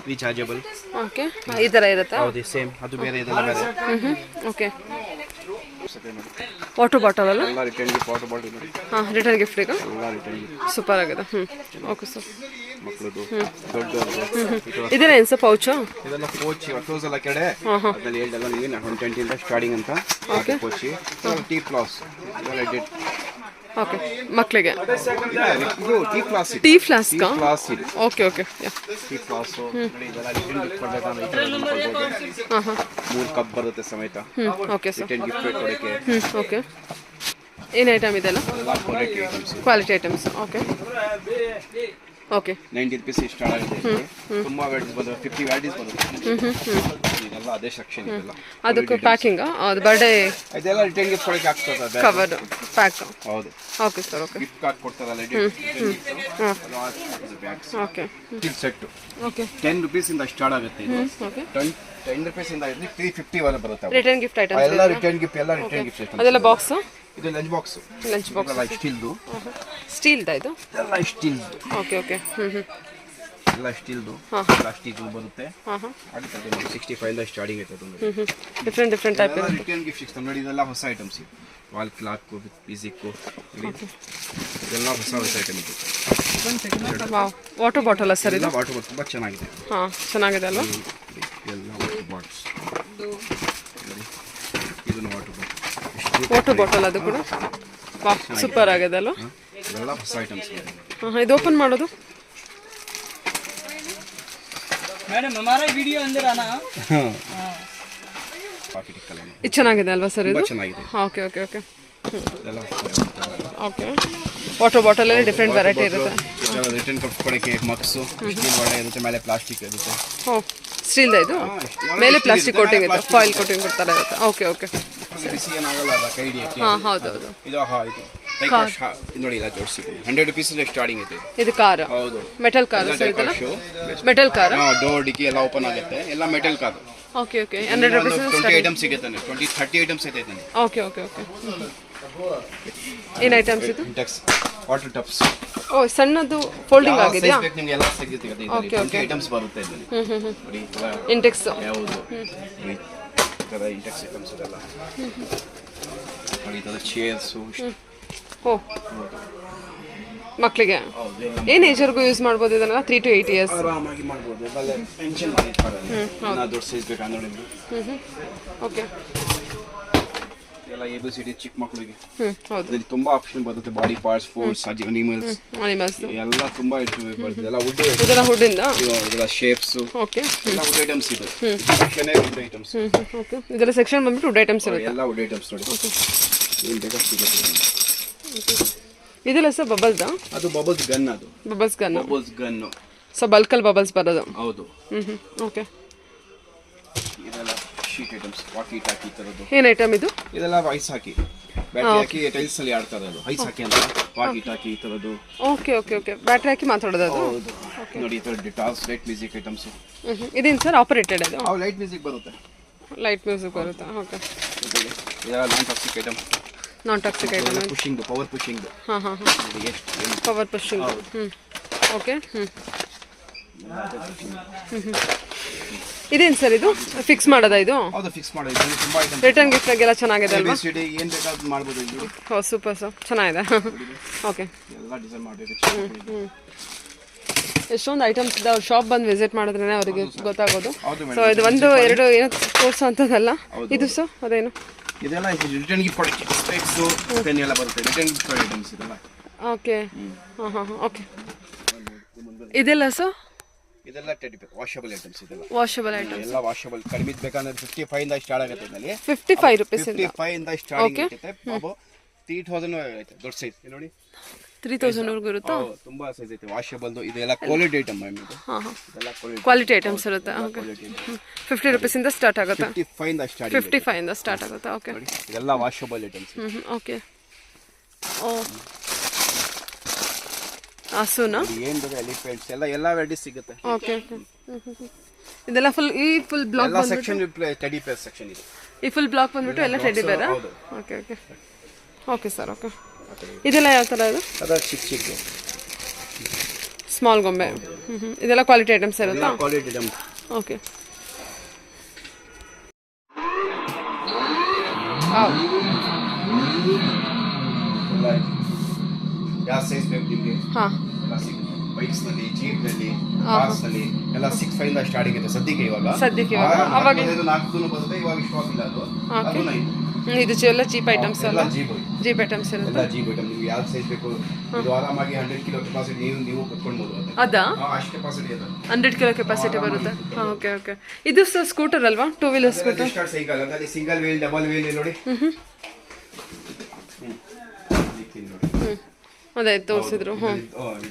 ರೀಚಾರ್ಜಬಲ್. ಓಕೆ. ಈ ತರ ಇರುತ್ತಾ? ಹೌದು, ಸೇಮ್. ಅದು ಬೇರೆ, ಇದೆಲ್ಲ ಬೇರೆ. ಓಕೆ. ವಾಟರ್ ಬಾಟಲ್ ಅಲ್ಲ? ಎಲ್ಲ ರಿಟರ್ನ್ ಗಿಫ್ಟ್. ವಾಟರ್ ಬಾಟಲ್ ನೋಡಿ. ರಿಟರ್ನ್ ಗಿಫ್ಟ್ ಈಗ ಎಲ್ಲ ರಿಟರ್ನ್ ಗಿಫ್ಟ್. ಸೂಪರ್ ಆಗಿದೆ. Okay sir. ಮಕ್ಕಳದು ದೊಡ್ಡ ಇದೇನೇನು ಸರ್ ಪೌಚ್? ಇದೆಲ್ಲ ಪೋಚಿ ಕ್ಲೋಸ್ ಎಲ್ಲ ಕೆಡೆ ಅದ್ರಲ್ಲಿ ಹೇಳ್ದಲ್ಲ ನೀವು 120 ಇಂದ ಸ್ಟಾರ್ಟಿಂಗ್ ಅಂತ. ಓಕೆ. ಪೋಚಿ ಟೀ ಫ್ಲಾಸ್ ರೆಡ್. ಓಕೆ. ಮಕ್ಕಳಿಗೆ ಇದು tea flask. Tea flask. Flask ಇದೆ. Okay okay. ಟೀ ಫ್ಲಾಸ್ ಇದೆಲ್ಲ ರಿಟರ್ನ್ ಗಿಫ್ಟ್ ಕೊಡಬೇಕು. 3 ಕಪ್ ಬರುತ್ತೆ ಸಮೇತ. Okay sir. ರಿಟರ್ನ್ ಗಿಫ್ಟ್ ಕೊಡಕ್ಕೆ. ಓಕೆ. ಏನು ಐಟಮ್ ಇದೆಲ್ಲ? Quality items. Okay okay. 90 rupees start ಆಗಿದೆ. ತುಂಬಾ ವೆರೈಟೀಸ್ ಬಂದಿದೆ. 50 ವೆರೈಟೀಸ್ ಬಂದಿದೆ. ಇದೆಲ್ಲ ಅದೇ ಸೆಕ್ಷನ್ ಇದೆಲ್ಲ. ಅದಕ್ಕೆ ಪ್ಯಾಕಿಂಗ್ ಅದು ಬರ್ಡೇ ಇದೆಲ್ಲ ರಿಟರ್ನ್ ಗಿಫ್ಟ್ ಕೊಡಕ್ಕೆ ಆಗ್ತದೆ. Covered pack. ಹೌದು. Okay sir. Okay. Gift card ಕೊಡ್ತಾರಲ್ಲ bags. Okay. Gift set. Okay. 10 rupees ಇಂದ ಸ್ಟಾರ್ಟ್ ಆಗುತ್ತೆ ಇದು. ಓಕೆ. 10 rupees ಇಂದ 350 ವರೆಗೆ ಬರುತ್ತೆ. ರಿಟರ್ನ್ ಗಿಫ್ಟ್ ಐಟಮ್ಸ್ ಎಲ್ಲ ರಿಟರ್ನ್ ಗಿಫ್ಟ್. ಎಲ್ಲ ರಿಟರ್ನ್ ಗಿಫ್ಟ್ ಐಟಮ್ಸ್. ಅದೆಲ್ಲ ಬಾಕ್ಸ್? ಇದು ಲಂಚ್ ಬಾಕ್ಸ್. ಲಂಚ್ ಬಾಕ್ಸ್ ಎಲ್ಲ ಸ್ಟೀಲ್ದು. ಸ್ಟೀಲ್ದ ಇದು? ಎಲ್ಲ ಸ್ಟೀಲ್ದು. Okay okay. ಎಲ್ಲ ಸ್ಟೀಲ್ದು. ಪ್ಲಾಸ್ಟಿಕ್ ಬರುತ್ತೆ. ಅದಕ್ಕೆ 65 ಇಂದ ಸ್ಟಾರ್ಟಿಂಗ್ ಐತೆ ಅದು. ಡಿಫ್ರೆಂಟ್ ಟೈಪ್ ಇದೆ. ರಿಟರ್ನ್ ಗಿಫ್ಟ್ ಸಿಗ್ತದೆ ನೋಡಿ. ಇದೆಲ್ಲ ಹೊಸ items. Wall clock with music. ಇದೆಲ್ಲ ಹೊಸ ಐಟಮ್ ಇದೆ. ವಾವ್. ವಾಟರ್ ಬಾಟಲ್ ಸರ್ ಇದು? ವಾಟರ್ ಬಾಟಲ್ ತುಂಬಾ ಚೆನ್ನಾಗಿದೆ. ಚೆನ್ನಾಗಿದೆ ಅಲ್ವಾ? ಎಲ್ಲ ವಾಟರ್ ಬಾಟಲ್ಸ್. ಇದನ್ನು ವಾಟರ್ ಬಾಟಲ್. ವಾಟರ್ ಬಾಟಲ್ ಅದು ಕೂಡ ವಾಹ್ ಸೂಪರ್ ಆಗಿದೆ ಅಲ್ವಾ? ಇದೆಲ್ಲ ಹೊಸ ಐಟಮ್ಸ್. ಇದು ಓಪನ್ ಮಾಡೋದು? मैडम हमारा वीडियो अंदर आना. ಇದು ಚೆನ್ನಾಗಿದೆ ಅಲ್ವಾ ಸರ್? ಇದು ಚೆನ್ನಾಗಿದೆ. Okay okay okay. ಇದೆಲ್ಲ ಓಕೆ. ವಾಟರ್ ಬಾಟಲಲ್ಲಿ ಡಿಫ್ರೆಂಟ್ ವೆರೈಟಿ ಇರುತ್ತೆ. ರಿಟರ್ನ್ ಕಪ್ ಕೊಡೋಕ್ಕೆ ಮಕ್ಸು ಸ್ಟೀಲ್ ವಡೆ ಇರುತ್ತೆ, ಮೇಲೆ ಪ್ಲಾಸ್ಟಿಕ್ ಇರುತ್ತೆ. ಓ ಸ್ಟೀಲ್ದ ಇದು ಮೇಲೆ ಪ್ಲಾಸ್ಟಿಕ್ ಕೋಟಿಂಗ್ ಇರುತ್ತೆ, ಫಾಯಿಲ್ ಕೋಟಿಂಗ್ ಥರ ಇರುತ್ತೆ. ಓಕೆ ಓಕೆ ಬಿಸಿ ಏನಾಗಲ್ಲ ಅಲ್ಲ ಕೈ ಹಿಡಿಯೋಕ್ಕೆ. ಹಾಂ ಹೌದು ಹೌದು. ಇದು ನೋಡಿ ಇಲ್ಲ ಜೋಡಿಸಿದ್ದೀನಿ 100 rupees ಸ್ಟಾರ್ಟಿಂಗ್ ಇದೆ. ಇದು ಕಾರ್, ಹೌದು ಮೆಟಲ್ ಕಾರ್ ಇದೆಲ್ಲ, ಮೆಟಲ್ ಕಾರ್. ಡೋರ್ ಡಿಕ್ಕಿ ಎಲ್ಲ ಓಪನ್ ಆಗುತ್ತೆ, ಎಲ್ಲ metal car. Okay okay 100 rupees 20 items ಸಿಗುತ್ತೆ, 20-30 ಐಟಮ್ಸ್ ಐತೆ. Okay okay okay. ಏನು ಐಟಮ್ಸ್ ಇದು? ಇಂಟೆಕ್ಸ್ ವಾಟರ್ ಟಬ್ಸ್. ಓ ಸಣ್ಣದು ಫೋಲ್ಡಿಂಗ್ ಆಗಿದೆಯಾ? ನಿಮಗೆ ಎಲ್ಲ ಸಿಗುತ್ತೆ ಇದರಲ್ಲಿ. 20 ಐಟಮ್ಸ್ ಬರುತ್ತೆ ಇದರಲ್ಲಿ. ನೋಡಿ ಇಂಟೆಕ್ಸ್. ಯಾವುದು ಈ ಥರ ಇಂಟೆಕ್ಸ್ ಐಟಮ್ಸ್ ಇದೆಲ್ಲ ನೋಡಿ. ಈ ಥರ ಚೇರ್ಸು. ಓ ಮಕ್ಕಳಿಗೆ ಏನು ಏಜ್ವರೆಗೂ ಯೂಸ್ ಮಾಡ್ಬೋದು ಇದನ್ನೆಲ್ಲ? 3 to 8 years ಆರಾಮಾಗಿ ಮಾಡ್ಬೋದು. ಟೆನ್ಷನ್ ಮಾಡಿರ್ತಾರೆ ದೊಡ್ಡ ಸೈಜ್ ಬೇಕಾ ನೋಡಿ. ಓಕೆ ಎಲ್ಲ ABCD ಚಿಕ್ಕ ಮಕ್ಕಳಿಗೆ ಹೌದು. ಅದರಲ್ಲಿ ತುಂಬಾ ಆಪ್ಷನ್ ಬರುತ್ತೆ. ಬಾಡಿ ಪಾರ್ಟ್ಸ್, ಫುಡ್ಸ್, ಅನಿಮಲ್ಸ್ ಎಲ್ಲ ತುಂಬಾ ಬರ್ತದೆ. ಎಲ್ಲ ವುಡ್, ಇದೆಲ್ಲ ಹುಡ್ಡಿಂದ ಇದೆಲ್ಲ ಶೇಪ್ಸ್. ಓಕೆ ಎಲ್ಲ ವುಡ್ ಐಟಮ್ಸ್ ಇದೆ. Section wood items. ಓಕೆ ಇದೆಲ್ಲ ಸೆಕ್ಷನ್ ಬಂದ್ಬಿಟ್ಟು ವುಡ್ ಐಟಮ್ಸ್ ಇರುತ್ತೆ. ಎಲ್ಲ ವುಡ್ ಐಟಮ್ಸ್ ನೋಡಿ. ಏನು ಬೇಕಾದ್ರೆ ಸಿಗುತ್ತೆ. ಇದೆಲ್ಲ ಸರ್ ಬಬಲ್ದಾ? ಅದು ಬಬಲ್ಸ್ ಗನ್. ಅದು bubbles gun. Bubbles gun. So ಬಲ್ಕಲ್ಲಿ ಬಬಲ್ಸ್ ಬರೋದು. ಹೌದು. ಓಕೆ ಇದೆಲ್ಲ ಶೀಟ್ ಐಟಮ್ಸ್, ವಾಕಿ ಟಾಕಿ ಥರದ್ದು. ಏನು ಐಟಮ್ ಇದು? ಇದೆಲ್ಲ ಐಸ್ ಹಾಕಿ ಬ್ಯಾಟ್ರಿ ಹಾಕಿ ಟೈಲ್ಸ್ ಅಲ್ಲಿ ಆಡ್ತಾರೆ. ಅದು ಐಸ್ ಹಾಕಿ ಅಂತ ವಾಕಿ ಟಾಕಿ ಈ ಥರದ್ದು. ಓಕೆ ಓಕೆ ಓಕೆ ಬ್ಯಾಟ್ರಿ ಹಾಕಿ ಮಾತಾಡೋದು ಅದು. ಹೌದು ನೋಡಿ. ಈ ಥರ ಡಿಟಾಲ್ಸ್ ಲೈಟ್ ಮ್ಯೂಸಿಕ್ ಐಟಮ್ಸ್. ಇದೇನು ಸರ್ ಆಪರೇಟೆಡ್ ಅದು? ಅವು ಲೈಟ್ ಮ್ಯೂಸಿಕ್ ಬರುತ್ತೆ. ಲೈಟ್ ಮ್ಯೂಸಿಕ್ ಬರುತ್ತೆ. ಓಕೆ ಇದೆಲ್ಲ non toxic item. Non toxic item. Pushing, power pushing. ಹಾಂ ಹಾಂ ಹಾಂ ಪವರ್ ಪುಷಿಂಗ್. ಓಕೆ ಇದೇನು ಸರ್ ಇದು ಫಿಕ್ಸ್ ಮಾಡೋದಾ ಇದು? ಹೌದು ಫಿಕ್ಸ್ ಮಾಡೋದು. ತುಂಬಾ ಐಟಮ್. ರಿಟರ್ನ್ ಗಿಫ್ಟ್ಗೆಲ್ಲ ಚೆನ್ನಾಗಿದೆ ಅಲ್ವಾ? ABCD ಏನು ಬೇಕಾದ್ರೂ ಮಾಡ್ಬೋದು ಇಲ್ಲಿ. ಓ ಸೂಪರ್ ಸರ್ ಚೆನ್ನಾಗಿದೆ. ಓಕೆ ಎಲ್ಲ ಡಿಸೈನ್ ಮಾಡಬೇಕು. ಎಷ್ಟೊಂದು ಐಟಮ್ಸ್ ಇದೆ. ಅವ್ರು ಶಾಪ್ ಬಂದು ವಿಸಿಟ್ ಮಾಡಿದ್ರೇ ಅವರಿಗೆ ಗೊತ್ತಾಗೋದು. ಹೌದು ಸೊ ಇದು 1, 2 ಏನೋ ತೋರಿಸೋ ಅಂಥದ್ದಲ್ಲ ಇದು ಸರ್. ಅದೇನು ಇದೆಲ್ಲ ರಿಟರ್ನ್ ಗಿಫ್ಟ್ ಕೊಡೋಕ್ಕೆ ಸ್ಪೆಕ್ಸು, ಪೆನ್ ಎಲ್ಲ ಬರುತ್ತೆ. ರಿಟರ್ನ್ ಗಿಫ್ಟ್ ಐಟಮ್ಸ್ ಇದೆಲ್ಲ. ಓಕೆ ಹಾಂ ಹಾಂ ಹಾಂ ಓಕೆ. ಇದೆಲ್ಲ ಸರ್? ಇದೆಲ್ಲ ಟೆಡಿ ಬೇಕ್ ವಾಷಬಲ್ ಐಟಮ್ಸ್. ಇದೆಲ್ಲ ವಾಷಬಲ್ ಐಟಮ್ಸ್. ಎಲ್ಲ ವಾಷಬಲ್. ಕಡಿಮೆ ಬೇಕಂದ್ರೆ 55 ಇಂದ ಸ್ಟಾರ್ಟ್ ಆಗುತ್ತೆ. ಇದರಲ್ಲಿ 55 rupees 55 ಇಂದ ಸ್ಟಾರ್ಟಿಂಗ್ ಆಗುತ್ತೆ. ಬಾಬು 3000 ಐತೆ ದೊಡ್ಡ ಸೈಜ್ ನೋಡಿ. 3000 ವರೆಗೂ ಇರುತ್ತಾ? ತುಂಬಾ ಸೈಜ್ ಐತೆ ವಾಷಬಲ್. ಇದೆಲ್ಲ ಕ್ವಾಲಿಟಿ ಐಟಮ್ ಮ್ಯಾಮ್. ಇದು ಹಾಂ ಹಾಂ ಇದೆಲ್ಲ ಕ್ವಾಲಿಟಿ ಐಟಮ್ಸ್ ಇರುತ್ತೆ. ಓಕೆ 50 rupees ಇಂದ ಸ್ಟಾರ್ಟ್ ಆಗುತ್ತೆ. 55 ಇಂದ ಸ್ಟಾರ್ಟ್. 55 ಇಂದ ಸ್ಟಾರ್ಟ್ ಆಗುತ್ತೆ. ಓಕೆ ಇದೆಲ್ಲ ವಾಷಬಲ್ ಐಟಮ್ಸ್. ಓಕೆ ಓ ಹಸುನಾ? ಏನು ಬೇಕು ಎಲಿಫೆಂಟ್ಸ್ ಎಲ್ಲ ವೆರೈಟಿ ಸಿಗುತ್ತೆ. ಓಕೆ ಇದೆಲ್ಲ ಫುಲ್ ಬ್ಲಾಕ್ ಎಲ್ಲ ಸೆಕ್ಷನ್ ಟೆಡಿ ಬೇರ್ ಸೆಕ್ಷನ್ ಇದೆ. ಈ ಫುಲ್ ಬ್ಲಾಕ್ ಬಂದ್ಬಿಟ್ಟು ಎಲ್ಲ teddy Khera? Okay okay okay sir. Okay ಇದೆಲ್ಲ ಯಾವ ಥರ ಇದು? ಅದರ ಚಿಕ್ಕ ಸ್ಮಾಲ್ ಗೊಂಬೆ. ಇದೆಲ್ಲ ಕ್ವಾಲಿಟಿ ಐಟಮ್ಸ್ ಇರುತ್ತಾ? Quality items. ಓಕೆ ಯಾವ ಸೈಜ್ ಬೇಕು ನಿಮಗೆ? ಹಾಂ ಎಲ್ಲ ಸಿಗುತ್ತೆ. ಬೈಕ್ಸ್ನಲ್ಲಿ, ಜೀಪ್ನಲ್ಲಿ, ಕಾರ್ಸ್ನಲ್ಲಿ ಎಲ್ಲ 6.5 ಇಂದ ಸ್ಟಾರ್ಟಿಂಗ್ ಇದೆ ಸದ್ಯಕ್ಕೆ. ಸದ್ಯಕ್ಕೆ ಇವಾಗ ಅವಾಗ 4 ಬರುತ್ತೆ. ಇವಾಗ ಸ್ಟಾಕ್ ಇಲ್ಲ ಅದು. ಅದನ್ನ ಇದು ಎಲ್ಲ ಚೀಪ್ ಐಟಮ್ಸ್ ಅಲ್ಲ? ಜೀಪ್ ಐಟಮ್ಸ್ ಇರುತ್ತೆ. ಎಲ್ಲ ಜೀಪ್ ಐಟಮ್. ನಿಮ್ಗೆ ಯಾವ ಸೈಜ್ ಬೇಕು ಇದು ಆರಾಮಾಗಿ 100 ಕಿಲೋ ಕೆಪಾಸಿಟಿ ನೀವು ಕುತ್ಕೊಳ್ಬೋದು. ಅದಾ? ಅಷ್ಟು ಕೆಪಾಸಿಟಿ ಇದೆ. 100 ಕಿಲೋ ಕೆಪಾಸಿಟಿ ಬರುತ್ತೆ. ಹಾಂ ಓಕೆ ಓಕೆ. ಇದು ಸರ್ ಸ್ಕೂಟರ್ ಅಲ್ವಾ? 2 wheeler ಸ್ಕೂಟರ್. ಸೈಕಲ್ ಅದರಲ್ಲಿ ಸಿಂಗಲ್ ವೀಲ್, ಡಬಲ್ ವೀಲ್ ನೋಡಿ. ಅದೇ ತೋರಿಸಿದ್ರು.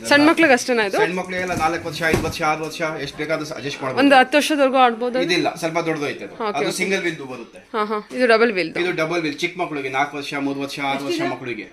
ಸಣ್ಣ ಮಕ್ಳಿಗೆ ಅಷ್ಟೇನಾ ಇದು? ಸಣ್ಣ ಮಕ್ಕಳಿಗೆಲ್ಲ 4 ವರ್ಷ, 5 ವರ್ಷ, 6 ವರ್ಷ ಎಷ್ಟು ಬೇಕಾದ್ರೂ ಅಡ್ಜಸ್ಟ್ ಮಾಡ್ಬೋದು. ಒಂದು 10 ವರ್ಷದವರೆಗೂ ಆಡ್ಬೋದು. ಇದಿಲ್ಲ, ಸ್ವಲ್ಪ ದೊಡ್ಡದು ಐತೆ. ಅದು ಸಿಂಗಲ್ ವೀಲ್ ಬರುತ್ತೆ. ಹಾಂ ಹಾಂ ಇದು ಡಬಲ್ ವೀಲ್. ಇದು ಡಬಲ್ ವೀಲ್ ಚಿಕ್ಕ ಮಕ್ಕಳಿಗೆ 4 ವರ್ಷ, 3 ವರ್ಷ, 6 ವರ್ಷ ಮಕ್ಕಳಿಗೆ.